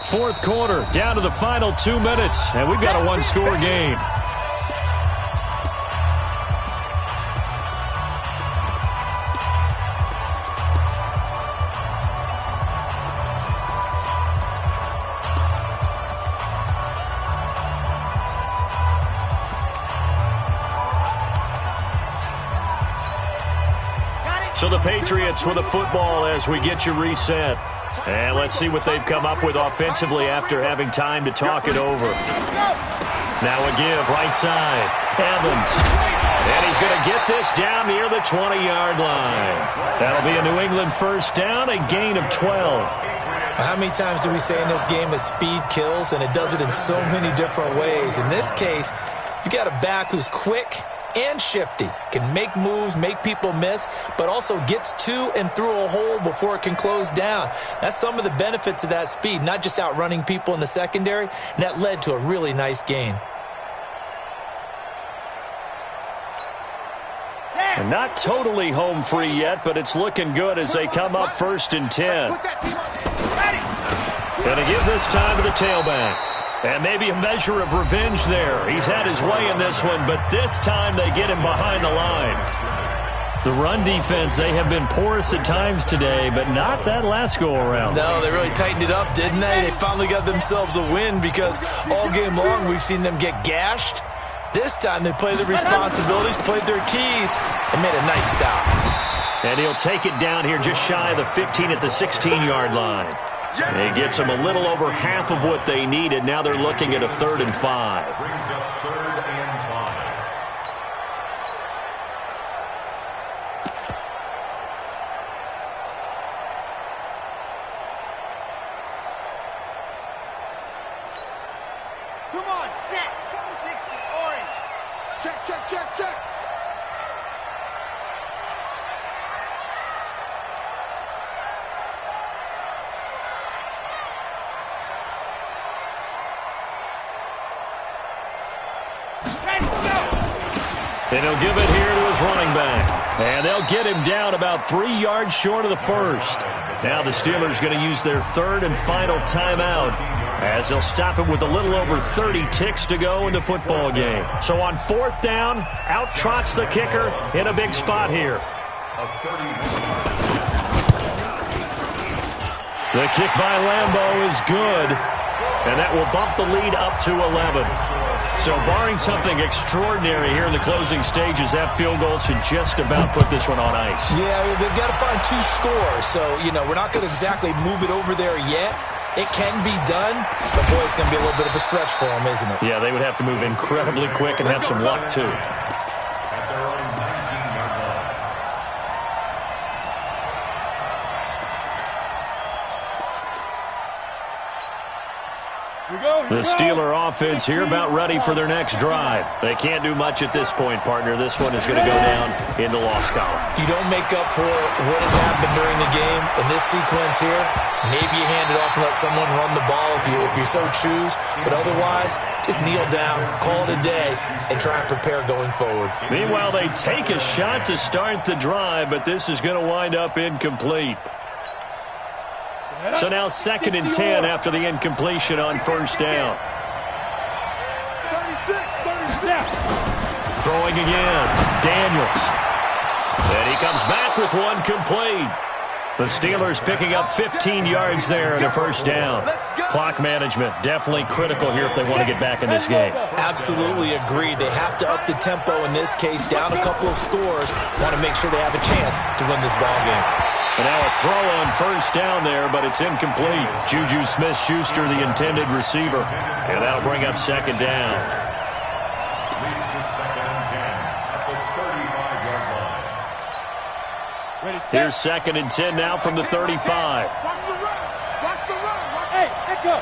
B: Fourth quarter, down to the final 2 minutes, and we've got a 1-score game. So the Patriots with a football as we get you reset. And let's see what they've come up with offensively after having time to talk it over. Now a give, right side. Evans. And he's going to get this down near the 20-yard line. That'll be a New England first down, a gain of 12.
D: How many times do we say in this game that speed kills, and it does it in so many different ways? In this case, you got a back who's quick and shifty, can make moves, make people miss, but also gets to and through a hole before it can close down. That's some of the benefits of that speed, not just outrunning people in the secondary, and that led to a really nice gain.
B: And not totally home free yet, but it's looking good as they come up 1st and 10. Going to give this time to the tailback. And maybe a measure of revenge there. He's had his way in this one, but this time they get him behind the line. The run defense, they have been porous at times today, but not that last go-around.
D: No, they really tightened it up, didn't they? They finally got themselves a win because all game long we've seen them get gashed. This time they played their responsibilities, played their keys, and made a nice stop.
B: And he'll take it down here just shy of the 15 at the 16-yard line. It gets them a little over half of what they needed. Now they're looking at a 3rd and 5.
E: Brings up 3rd and 5.
F: Come on, set. 60, orange. Check, check, check, check.
B: And he'll give it here to his running back. And they'll get him down about 3 yards short of the first. Now the Steelers going to use their 3rd and final timeout as they'll stop it with a little over 30 ticks to go in the football game. So on 4th down, out trots the kicker in a big spot here. The kick by Lambeau is good, and that will bump the lead up to 11. So barring something extraordinary here in the closing stages, that field goal should just about put this one on ice.
D: Yeah, they've got to find 2 scores. So, we're not going to exactly move it over there yet. It can be done, but boy, it's going to be a little bit of a stretch for them, isn't it?
B: Yeah, they would have to move incredibly quick and have some luck, too. The Steeler offense here about ready for their next drive. They can't do much at this point, partner. This one is going to go down in the loss column.
D: You don't make up for what has happened during the game. In this sequence here, maybe you hand it off and let someone run the ball if you so choose. But otherwise, just kneel down, call it a day, and try and prepare going forward.
B: Meanwhile, they take a shot to start the drive, but this is going to wind up incomplete. So now 2nd and 10 after the incompletion on 1st down.
F: 36.
B: Throwing again. Daniels. And he comes back with one complete. The Steelers picking up 15 yards there and a 1st down. Clock management definitely critical here if they want to get back in this game.
D: Absolutely agreed. They have to up the tempo in this case, down a couple of scores. Want to make sure they have a chance to win this ball game.
B: And now a throw on 1st down there, but it's incomplete. Juju Smith-Schuster, the intended receiver. And that'll bring up 2nd down. Here's 2nd and 10 now from the 35.
F: Watch the run. Hey, echo.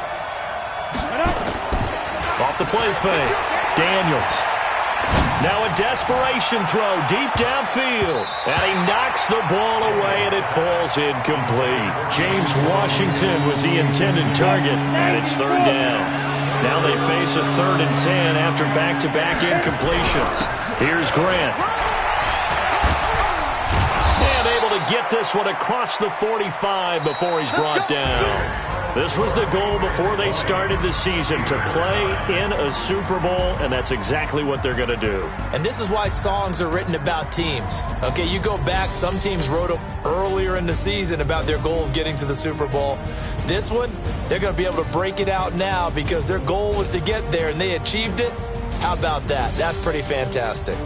B: Off the play fake. Daniels. Now a desperation throw deep downfield. And he knocks the ball away, and it falls incomplete. James Washington was the intended target, and it's 3rd down. Now they face a 3rd and 10 after back-to-back incompletions. Here's Grant. And able to get this one across the 45 before he's brought down. This was the goal before they started the season, to play in a Super Bowl, and that's exactly what they're going to do.
D: And this is why songs are written about teams. Okay, you go back, some teams wrote them earlier in the season about their goal of getting to the Super Bowl. This one, they're going to be able to break it out now because their goal was to get there, and they achieved it. How about that? That's pretty fantastic.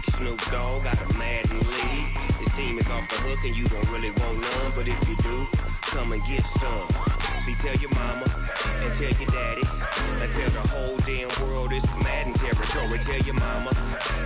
G: Big Snoop Dogg got a Madden league. His team is off the hook and you don't really want none, but if you do, come and get some. See, tell your mama and tell your daddy and tell the whole damn world this is Madden territory. Tell your mama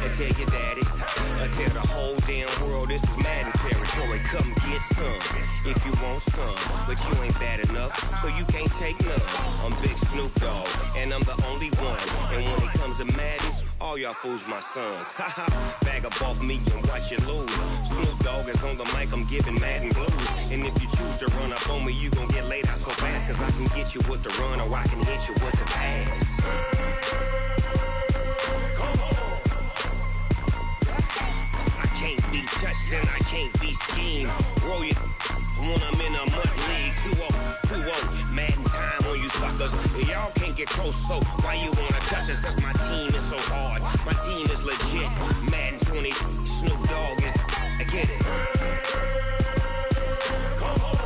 G: and tell your daddy and tell the whole damn world this is Madden territory. Come get some if you want some, but you ain't bad enough, so you can't take none. I'm Big Snoop Dogg and I'm the only one, and when it comes to Madden, all y'all fools my sons. Haha, bag up off me and watch you lose. Snoop Dogg is on the mic, I'm giving Madden blues. And if you choose to run up on me, you gon' get laid out so fast, cause I can get you with the run or I can hit you with the pass. Come on. I can't be touched and I can't be schemed. Roll you when I'm in a mud league. 2-0, Madden time on you suckers. Y'all can't get close, so why you wanna touch us? Cause my team is so hard, my team is legit. Madden 20, Snoop Dogg is, I get it. Come on.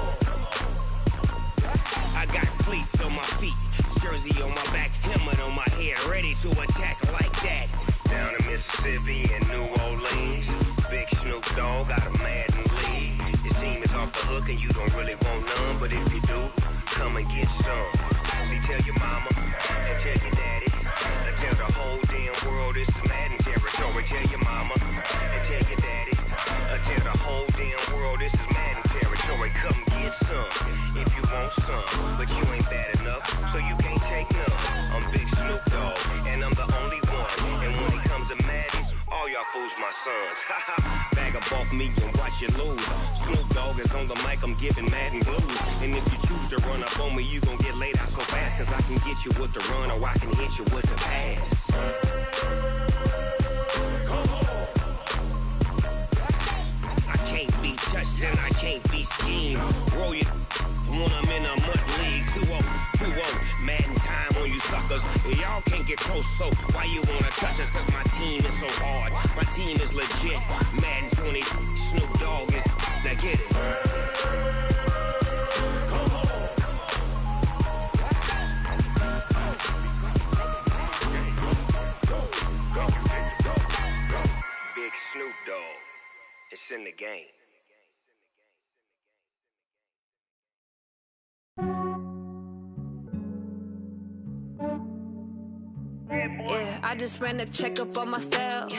G: I got cleats on my feet, jersey on my back, helmet on my head, ready to attack like that. Down in Mississippi and New Orleans, Big Snoop Dogg got a Madden league. His team is off the hook and you don't really want none, but if you do, come and get some. See, tell your mama and tell your daddy and tell the whole damn world this is Madden territory. Tell your mama and tell your daddy and tell the whole damn world this is Madden territory. Come get some if you want some, but you ain't bad enough, so you can't take none. I'm Big Snoop Dogg and I'm the only one, and when it comes to Madden, all y'all fools my sons. Haha, bag up off me and watch you lose. Snoop Dogg is on the mic, I'm giving Madden blues. And if you choose to run up on me, you gon' get laid out so fast, cause I can get you with the run or I can hit you with the pass. Come on. I can't be touched and I can't be schemed. Roll you when I'm in a mud league. 2-0, Madden time on you suckers. Y'all can't get close, so why you wanna touch us? Cause my team is so hard, my team is legit. Madden 20, Snoop Dogg is, now get it. Come on. Big Snoop Dogg, it's in the game.
H: Yeah, I just ran a checkup on myself.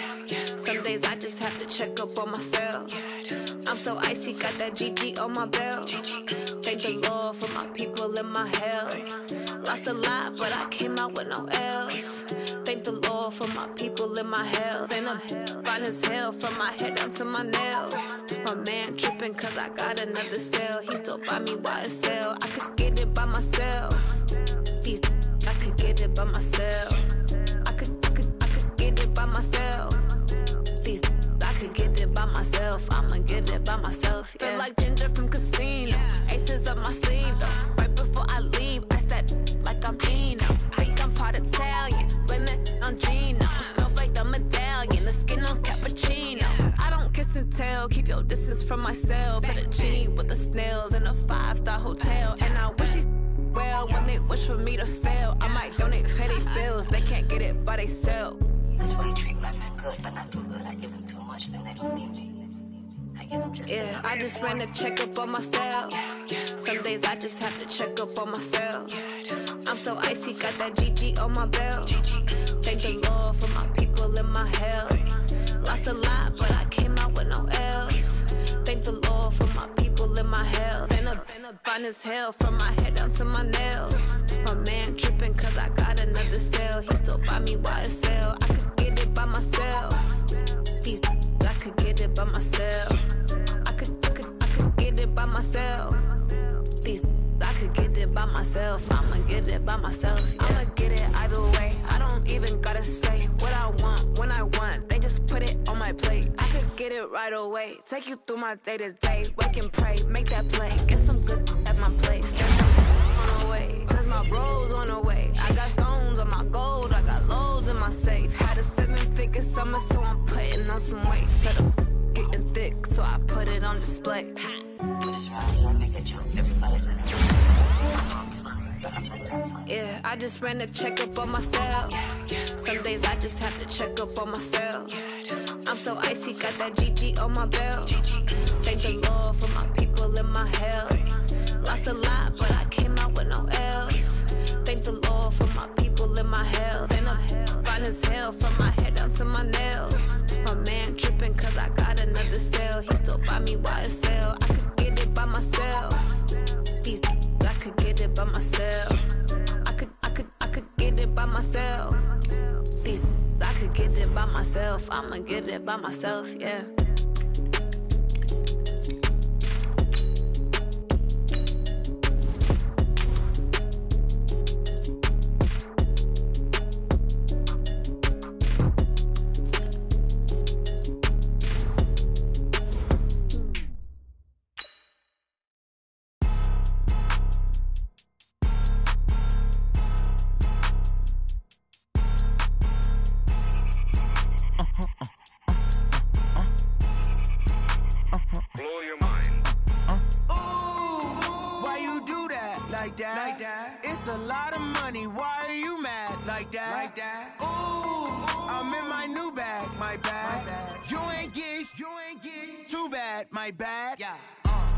H: Some days I just have to check up on myself. I'm so icy, got that GG on my belt. Thank the Lord for my people and my health. Lost a lot, but I came out with no L's. Thank the Lord for my people and my health. And I'm fine as hell from my head down to my nails. My man tripping cause I got another cell. He still buy me YSL. I could get it by myself. These I could get it by myself. I could get it by myself. These I could get it by myself. I'ma get it by myself. Yeah. Feel like Ginger from Casino. Aces up my sleeve though. Right before I leave, I said like I'm Dino. Think I'm part Italian. Blame that on Gino. Snowflake the medallion. The skin on cappuccino. I don't kiss and tell. Keep your distance from myself. At a genie with the snails in a 5-star hotel. And I wish he's well when they wish for me to fail. I might donate petty bills. They can't get it by they sell.
I: That's why you treat my friend good, but not too good. I give them too much, then they don't need me. I give them just
H: yeah, I just ran a checkup on myself. Some days I just have to check up on myself. I'm so icy, got that GG on my belt. Thank the Lord for my people and my health. Lost a lot, but I came out with no L's. Thank the Lord for my people and my health. And I'm fine as hell from my head down to my nails. My man tripping cause I got another cell. He still buy me YSL. I could get it by myself. These I could get it by myself. I could get it by myself. These I could get it by myself. I'ma get it by myself. Yeah. I'ma get it either way. I don't even gotta say what I want when I want. They just put it on my plate. I could get it right away. Take you through my day to day. Wake and pray, make that play. Get some good at my place. There's some on the way, cause my bro's on the way. I got stones on my gold. I got loads in my safe. Had a 7-figure summer, so I'm putting on some weight. Set up getting thick, so I put it on display. Yeah, I just ran a checkup on myself. Some days I just have to check up on myself. I'm so icy, got that GG on my belt. Thank the Lord for my people in my hell. Lost a lot, but I came out with no L's. Thank the Lord for my people in my hell. And I'm fine as hell from my head down to my nails. My man tripping cause I got another sale. He still buy me YSL. I could get it by myself. These I could get it by myself. I could get it by myself. These I could get it by myself. I'ma get it by myself, yeah.
J: It's a lot of money, why are you mad like that? Ooh, I'm in my new bag, my bad. You ain't get too bad, my bad.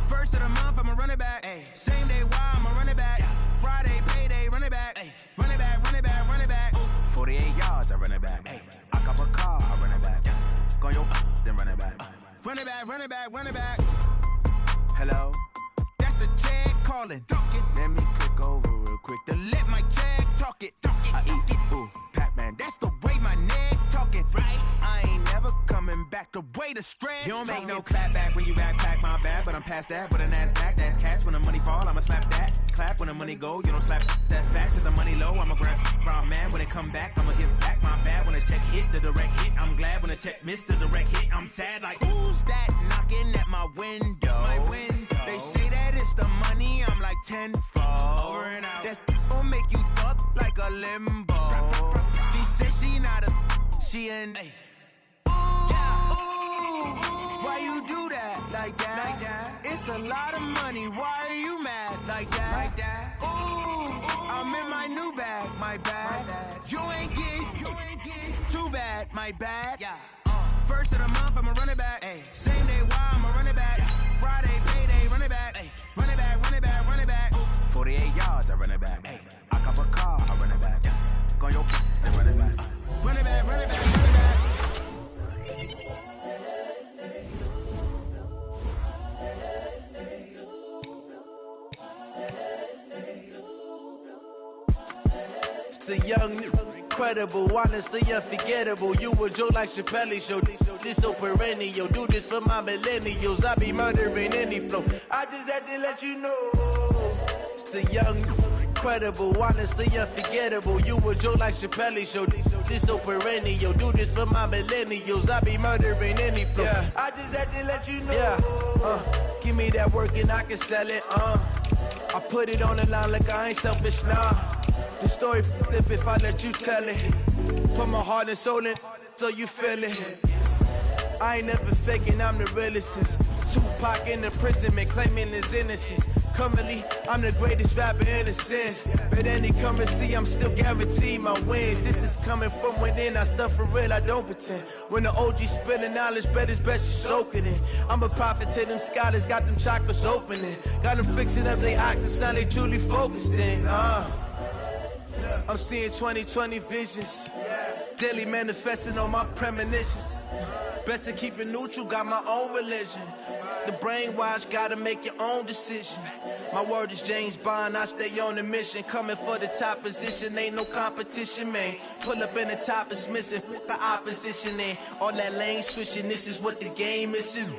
J: First of the month, I'ma run it back. Same day, why I'ma run it back. Friday, payday, run it back. Run it back, run it back, run it back. 48 yards, I run it back. I cop a car, I run it back. Go your then run it back. Run it back, run it back, run it back. Hello? That's the check calling. Let me click over real quick to let my check talk it. I eat it, ooh, Pac-Man. That's the way my neck talking. Right? I ain't never coming back the way the stress. You don't make no clap back when you backpack my bag, but I'm past that. But an ass back, that's cash. When the money fall, I'ma slap that. Clap when the money go, you don't slap. That's facts. If the money low, I'ma grab brown man. When it come back, I'ma give back my bad. When the check hit, the direct hit. I'm glad when the check missed the direct hit. I'm sad like, who's that knocking at my window? My window. They say that it's the money, I'm like tenfold. Over and out. That's gon' make you up like a limbo. She said she not a, she an. Ooh, why you do that like that? It's a lot of money, why are you mad like that? Ooh, I'm in my new bag, my bad. You ain't get too bad, my bad. First of the month, I'ma run it back. Same day, why I'ma run it back. Friday, payday, run it back. Run it back, run it back, run it back. 48 yards, I run it back. I cop a car, I run it back. Go your then run it back. Run it back, run it back, run it back. It's the young, incredible, honestly unforgettable. You a Joe like Chappelle show. This so perennial. Do this for my millennials. I be murdering any flow. I just had to let you know. It's the young, incredible, honestly unforgettable. You a Joe like Chappelle show. This so perennial. Do this for my millennials. I be murdering any flow. I just had to let you know. Give me that work and I can sell it. I put it on the line like I ain't selfish, nah. The story flip if I let you tell it. Put my heart and soul in so you feel it. I ain't never faking, I'm the realest since Tupac in the prison, man, claiming his innocence. Currently, I'm the greatest rapper in a sense. But any currency, I'm still guaranteed my wins. This is coming from within, I stuff for real, I don't pretend. When the OG spilling knowledge, bet it's best you soak it in. I'm a prophet to them scholars, got them chakras opening. Got them fixing up they octaves, now they truly focused in. I'm seeing 2020 visions. Daily manifesting on my premonitions. Best to keep it neutral, got my own religion. The brainwash, gotta make your own decision. My word is James Bond, I stay on the mission. Coming for the top position, ain't no competition, man. Pull up in the top is missing, the opposition in. All that lane switching, this is what the game is in.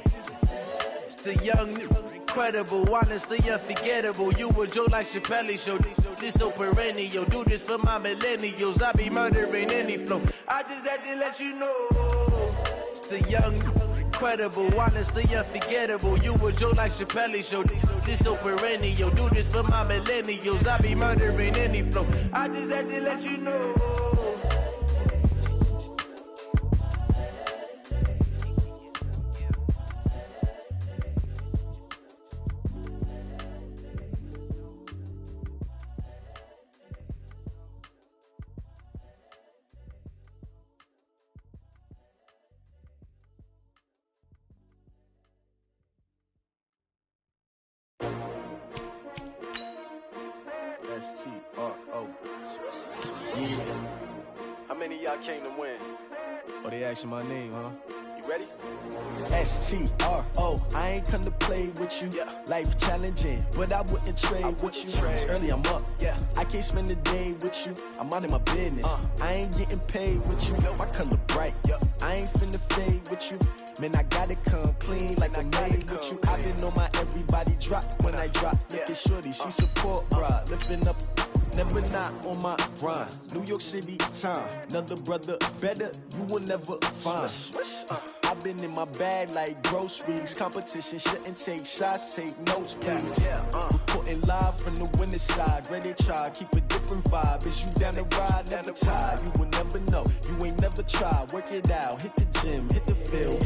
J: It's the young, incredible, honestly unforgettable. You a Joe like Chappelle show. This so perennial. Do this for my millennials. I be murdering any flow. I just had to let you know. It's the young, incredible, honestly unforgettable. You a Joe like Chappelle show. This so perennial. Do this for my millennials. I be murdering any flow. I just had to let you know.
F: I came to win.
J: Oh, they asking my name, huh?
F: You ready?
J: STRO, I ain't come to play with you.
F: Yeah.
J: Life challenging, but I wouldn't trade with you. It's early, I'm up.
F: Yeah.
J: I can't spend the day with you. I'm minding my business. I ain't getting paid with you. My color bright. I ain't finna fade with you. Man, I gotta come clean like I'm made with you. I've been on my everybody drop when I drop. Look at shorty, she support ride. Lifting up, never not on my grind. New York City time, another brother better, you will never find. I've been in my bag like groceries. Competition shouldn't take shots, take notes, please. Reporting live from the winning side. Ready to try, keep a different vibe. Is you down the ride, never tired. You will never know, you ain't never tried. Work it out, hit the gym, hit the field.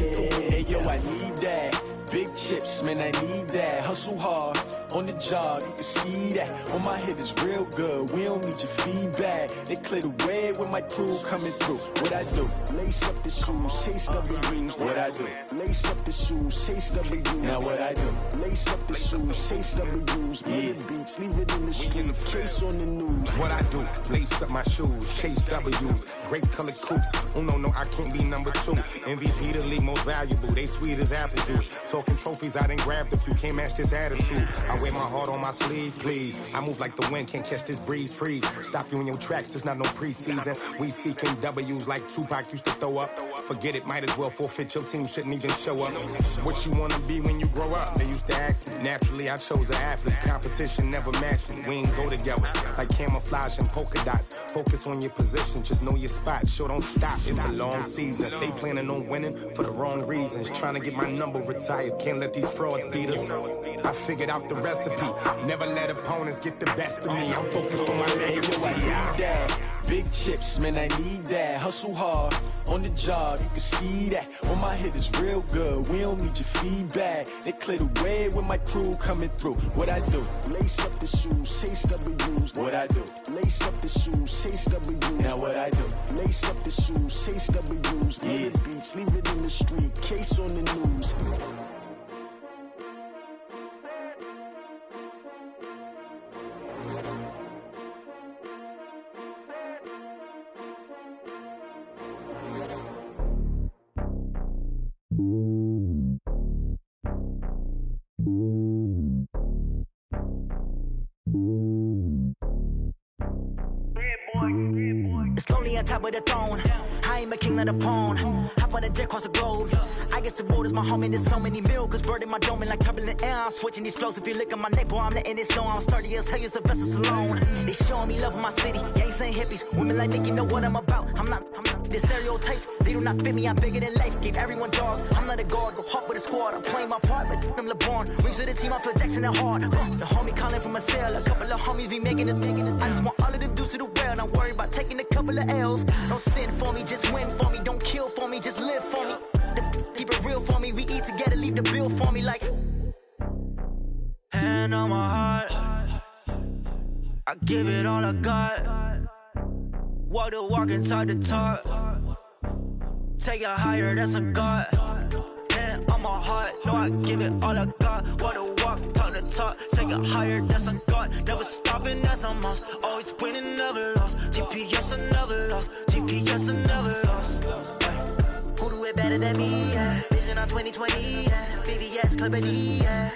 J: Hey yo, I need that. Big chips, man, I need that. Hustle hard, on the job, you can see that. On my head is real good, we don't need your feedback. They clear the way with my crew coming through. What I do? Lace up the shoes, chase W's. What I do? Lace up the shoes, chase W's. Now what I do? Lace up the shoes, chase W's. Yeah, beats, leave it in the street, case on the news.
K: What I do? Lace up my shoes, chase W's. Great colored coops. Oh no, I can't be number 2. MVP the league most valuable. They sweet as apple juice. Talking trophies, I didn't grab the few. Can't match this attitude. I wear my heart on my sleeve, please. I move like the wind, can't catch this breeze, freeze. Stop you in your tracks, there's not no preseason. We seeking W's like Tupac used to throw up. Forget it, might as well forfeit. Your team shouldn't even show up. What you wanna be when you grow up? They used to ask me. Naturally, I chose an athlete. Competition never matched me. We ain't go together like camouflage and polka dots. Focus on your position, just know your spot. Show don't stop, it's a long season. They planning on winning for the wrong reasons. Trying to get my number retired, can't let these frauds beat us. I figured out the recipe. Never let opponents get the best of me. I'm focused on my legacy.
J: I need that. Big chips, man, I need that. Hustle hard, on the job, you can see that. On my head is real good, we don't need your feedback. They clear the way with my crew coming through. What I do? Lace up the shoes, chase W's. What I do? Lace up the shoes, chase W's. Now what I do? Lace up the shoes, chase W's. Yeah, beats, leave it in the street, case on the news.
L: It's lonely on top of the throne. I ain't a king of the pawn. Hop on a jet across the globe. I guess the road is my home and there's so many milk. Bird in my dome and like turbulent air. I'm switching these flows. If you look at my neck, boy, I'm letting it snow. I'm sturdy as hell, it's a vessel alone. They showing me love in my city. Gangs ain't hippies. Women like Nick, you know what I'm about. I'm not the stereotypes. They do not fit me. I'm bigger than life. Gave everyone jobs. I'm not a guard. Go hard with a squad. I'm playing my part, but I'm LeBron. Rings to the team. I feel Jackson and hard. The homie calling from a cell. A couple of homies be making it. I just want all of them dudes to do well. Not worry about taking a couple of L's. Don't sin for me, just win for me. Don't kill for me, just live for me. Keep it real for me. We eat together, leave the bill for me like. Hand on my heart, I give it all I got. Walk the walk and talk the talk. Take it higher, that's a God. Hand on my heart, no, I give it all I got. Walk the walk, talk the talk. Take it higher, that's a God. Never stopping, that's a must. Always winning, never lost. GPS, I never lost. GPS, I never lost. Who do it better than me? Yeah. Vision on 2020. Yeah. VVS, Clippity. Yeah.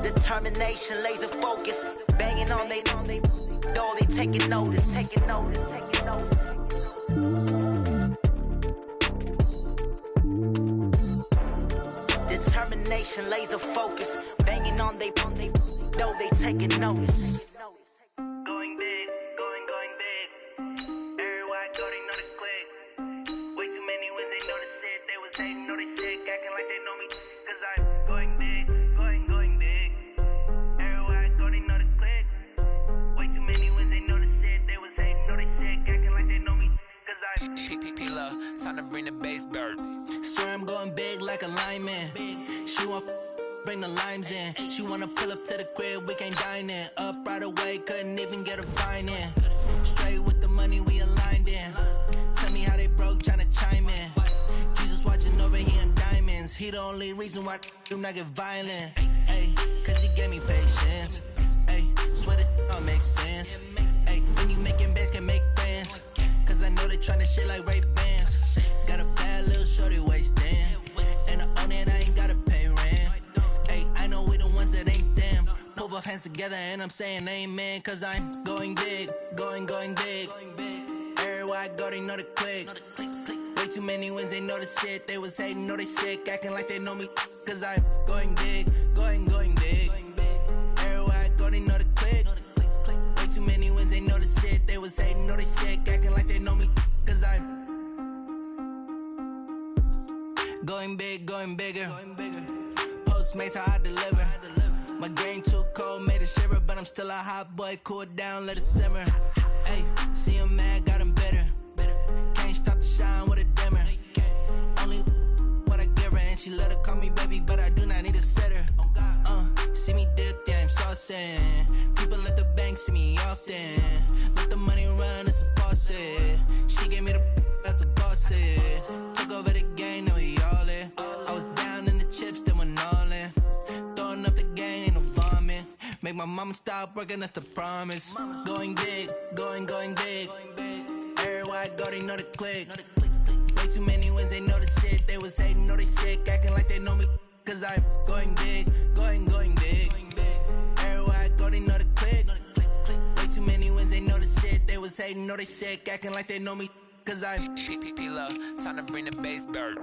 L: Determination, laser focus. Banging on they know they taking notice. Taking notice. Taking notice. Determination, laser focus. Banging on they know they taking notice. Going big, going big. Everywhere I go, they know the click. Way too many when they know the shit. They was hating, know they sick, acting like they know me. Cause I'm going big, going big. Everywhere I go, they know the click. Way too many when they know the shit. They was hating, know they sick, acting like they know me. Cause I'm P-P-P-Love, time to bring the bass bird.
J: Sir, I'm going big like a lineman. She want bring the limes in. She wanna pull up to the crib, we can't dine in. Up right away, couldn't even get a vine in. Straight with the money we aligned in. Tell me how they broke, tryna chime in. Jesus watching over here in diamonds. He the only reason why do not get violent. Ay, cause he gave me patience. Ay, swear that all makes sense. Ay, when you making bands can make friends. Cause I know know they tryna shit like Ray-Bans. Got a bad little shorty waist in. And I own it, I ain't gotta pay rent. Hey, I know we the ones that ain't them. Put both hands together and I'm saying amen. Cause I'm going big, going big. Everywhere I go, they know the click. Way too many wins, they know the shit. They was hating, know they sick, acting like they know me. Cause I'm going big, going big. Everywhere I go, they know the click. Way too many wins, they know the shit. They was hating, know they sick, acting like they know me. Cause I'm going big, going bigger. Postmates, how I deliver. My game too cold, made it shiver. But I'm still a hot boy, cool it down, let it simmer. Hey, see him mad, got him bitter. Can't stop the shine with a dimmer. Only what I give her, and she let her call me baby, but I do not need a sitter. See me dip, yeah, I'm saucing. People at the bank see me often. Let the money run, it's a faucet. She gave me the that's a boss it. Took over the game, now we all in. I was down in the chips, then went all in. Throwing up the gang, ain't no vomit. Make my mama stop working, that's the promise. Going big, going big. Everywhere I go, they know the click. Way too many wins, they know the shit. They was hating, know they sick, acting like they know me. Cause I'm going big, going big. Everywhere I go, they know the click. Way too many wins, they know the shit. They was hating, know they sick, acting like they know me. Cause I'm P-Lo, time to bring the bass bird.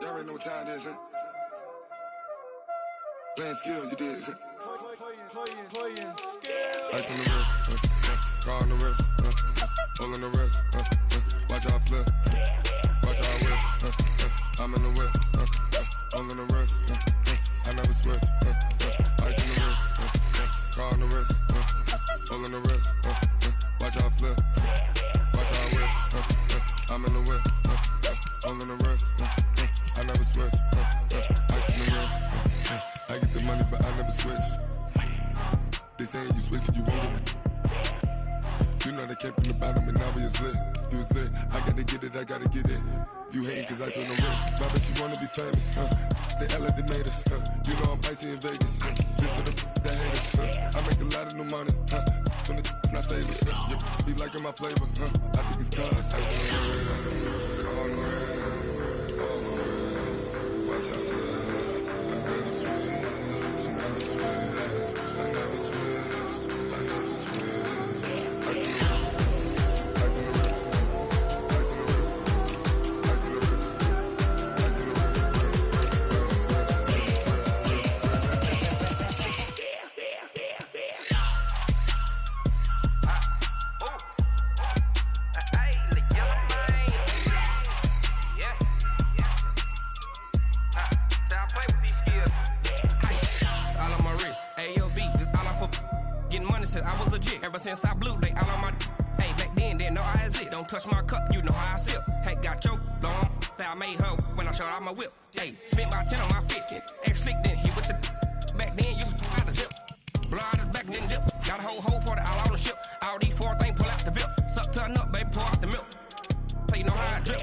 A: Y'all already know what time it is, huh? Playing skills, you did. Playing skills. Ice on the wrist, car on the wrist, hole on the wrist, watch how I flip, watch how I whip, I'm in the whip, hole on the wrist, I never switch, ice on the wrist, car on the wrist, hole on the wrist, watch how I flip, watch how I whip, I'm in the whip, hole on the wrist, I never switch, ice on the wrist, I get the money but I never switch. They saying you switch cause you want it. You know they came from the bottom and now we is lit. You was lit, I gotta get it, I gotta get it. You hating cause ice on the wrist. But I bet you wanna be famous, They act like they made us, You know I'm icy in Vegas, This for the that hate us, I make a lot of new money, When the not savers, Be liking my flavor, I think it's cause ice on the wrist, on the wrist, on the wrist. Watch out, cuz I never switch, I never switch, I never switch, I never switch. Ice on the wrist, ice on the wrist, ice on the wrist, ice on the wrist, ice on the wrist,
M: I was legit ever since I blew they all on my hey back then didn't know I exist. Don't touch my cup, you know how I sip. Hey, got choked long that I made her when I showed out my whip. Hey, spent my 10 on my fit. Ex slick then hit with the back then used to out the zip. Blow out his back and then dip. Got a whole party all on the ship. All these four things pull out the VIP. Suck to a nut, baby, pour out the milk. So you know how I drip.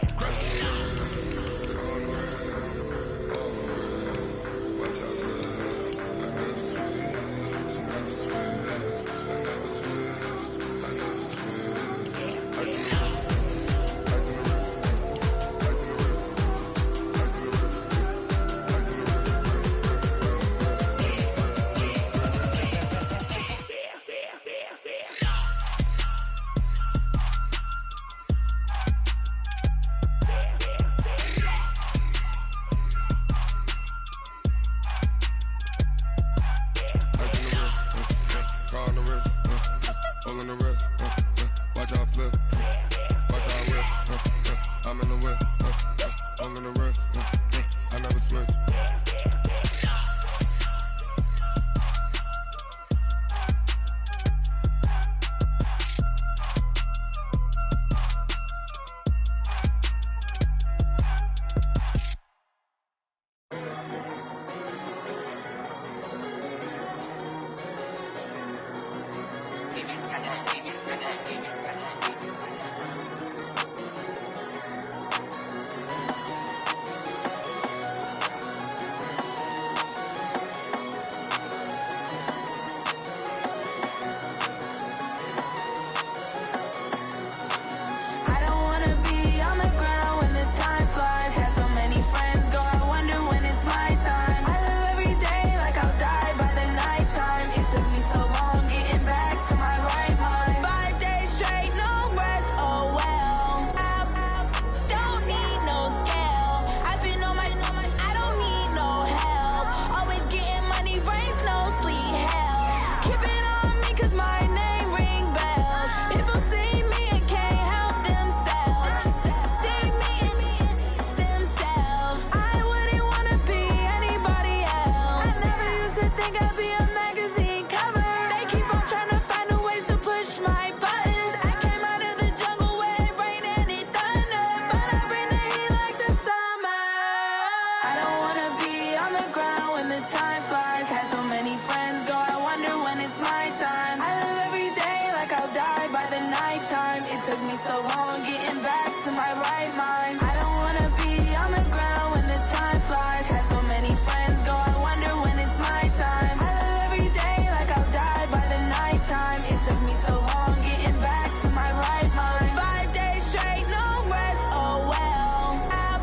N: so long getting back to my right mind. I don't wanna be on the ground when the time flies. Had so many friends go, I wonder when it's my time. I live every day like I'll die by the nighttime. It took me so long getting back to my right mind. 5 days straight, no rest, oh well. I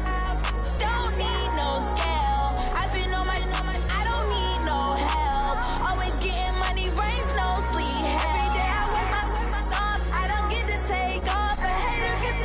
N: don't need no scale. I've been on my, I don't need no help. Always getting money, rains, no sleep. Every day I work my thumb. I don't get to take off, but haters get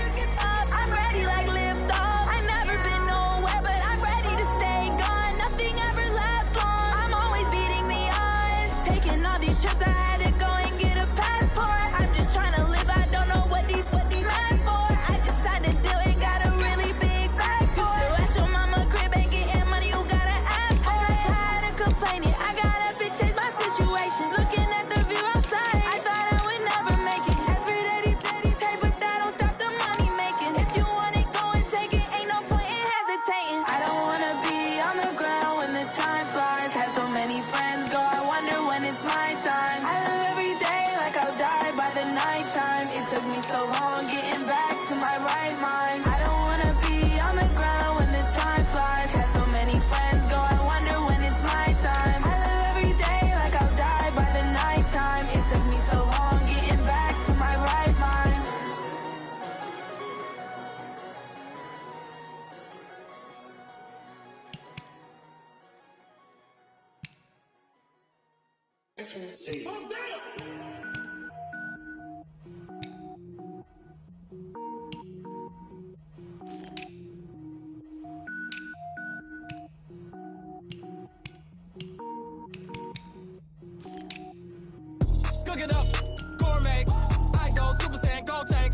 N: up. I'm ready like lift off. I never been nowhere, but I'm ready to stay gone. Nothing ever lasts long. I'm always beating the odds. Taking all these trips, I had to go and get a passport. I'm just trying to live, I don't know what the mad for. I just had to do and got a really big bag for it. Still at your mama crib and getting money, you gotta ask for it. I'm tired of complaining, I gotta change my situation. Looking at the view outside, I thought I would never make it. Every day, take, but that don't stop the money making. If you want it, go and take it, ain't no point in hesitating. I don't wanna be on the ground when the time flies. Had so many friends go, I wonder when it's my time. I live every day like I'll die by the nighttime. It took me so long getting back to my right mind. I don't wanna be on the ground when the time flies. Had so many friends go, I wonder when it's my time. I live every day like I'll die by the nighttime. It took me so long getting back to my right mind.
M: Cook it up, gourmet. I go Super Saiyan, gold tank.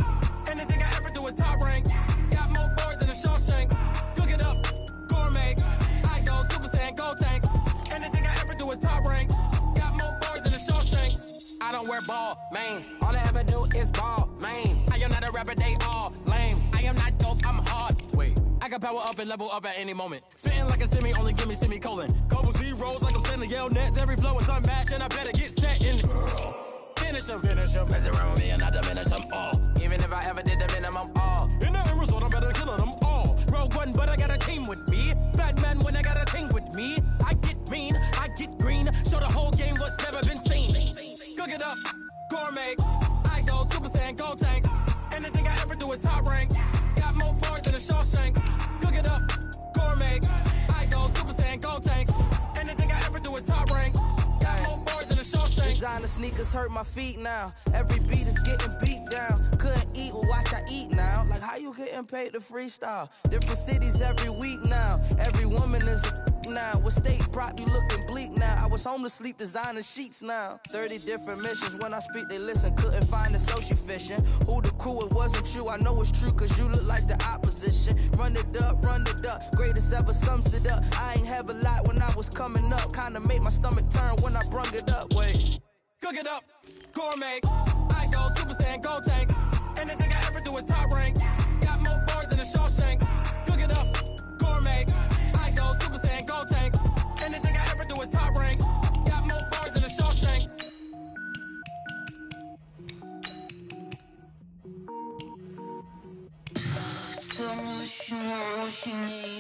M: Anything I ever do is top rank. Got more boards than a Shawshank. Cook it up, gourmet. I go Super Saiyan, gold tank. Anything I ever do is top rank. Got more boards than a Shawshank. I don't wear ball mains. All I ever do is ball main. I am not a rapper, they all lame. I am not dope, I'm hard. Wait, I can power up and level up at any moment. Spitting like a semi, only give me semicolon. Couple zeros like I'm sending yell nets. Every flow is unmatched, and I better get set in. Finish them. Mess around with me and I diminish them all. Even if I ever did the minimum all. In the end result, I'm better killing them all. Rogue One, but I got a team with me. Batman when I got a team with me. I get mean, I get green. Show the whole game what's never been seen. Cook it up, gourmet. I go Super Saiyan, gold tank. Anything I ever do is top rank. Got more bars than a Shawshank. Cook it up, gourmet. I go Super Saiyan, gold tank. Anything I ever do is top rank. Got more bars than a Shawshank.
J: Designer sneakers hurt my feet now. Every beat is getting beat down. Couldn't eat, well watch I eat now. Like how you getting paid to freestyle? Different cities every week now. Every woman is a now. With state prop, you looking bleak now. I was home to sleep designing sheets now. 30 different missions. When I speak, they listen. Couldn't find it, so she fishing. Who the crew? It wasn't you. I know it's true, cause you look like the opposition. Run it up. Greatest ever sums it up. I ain't have a lot when I was coming up. Kinda made my stomach turn when I brung it up. Wait.
M: Cook it up, gourmet. I go Super Saiyan, gold tank. Anything I ever do is top rank. Got more bars than a Shawshank. Cook it up, gourmet. I go Super Saiyan, gold tank. Anything I ever do is top rank. Got more bars than a Shawshank.
N: Tell me what you want, what you need.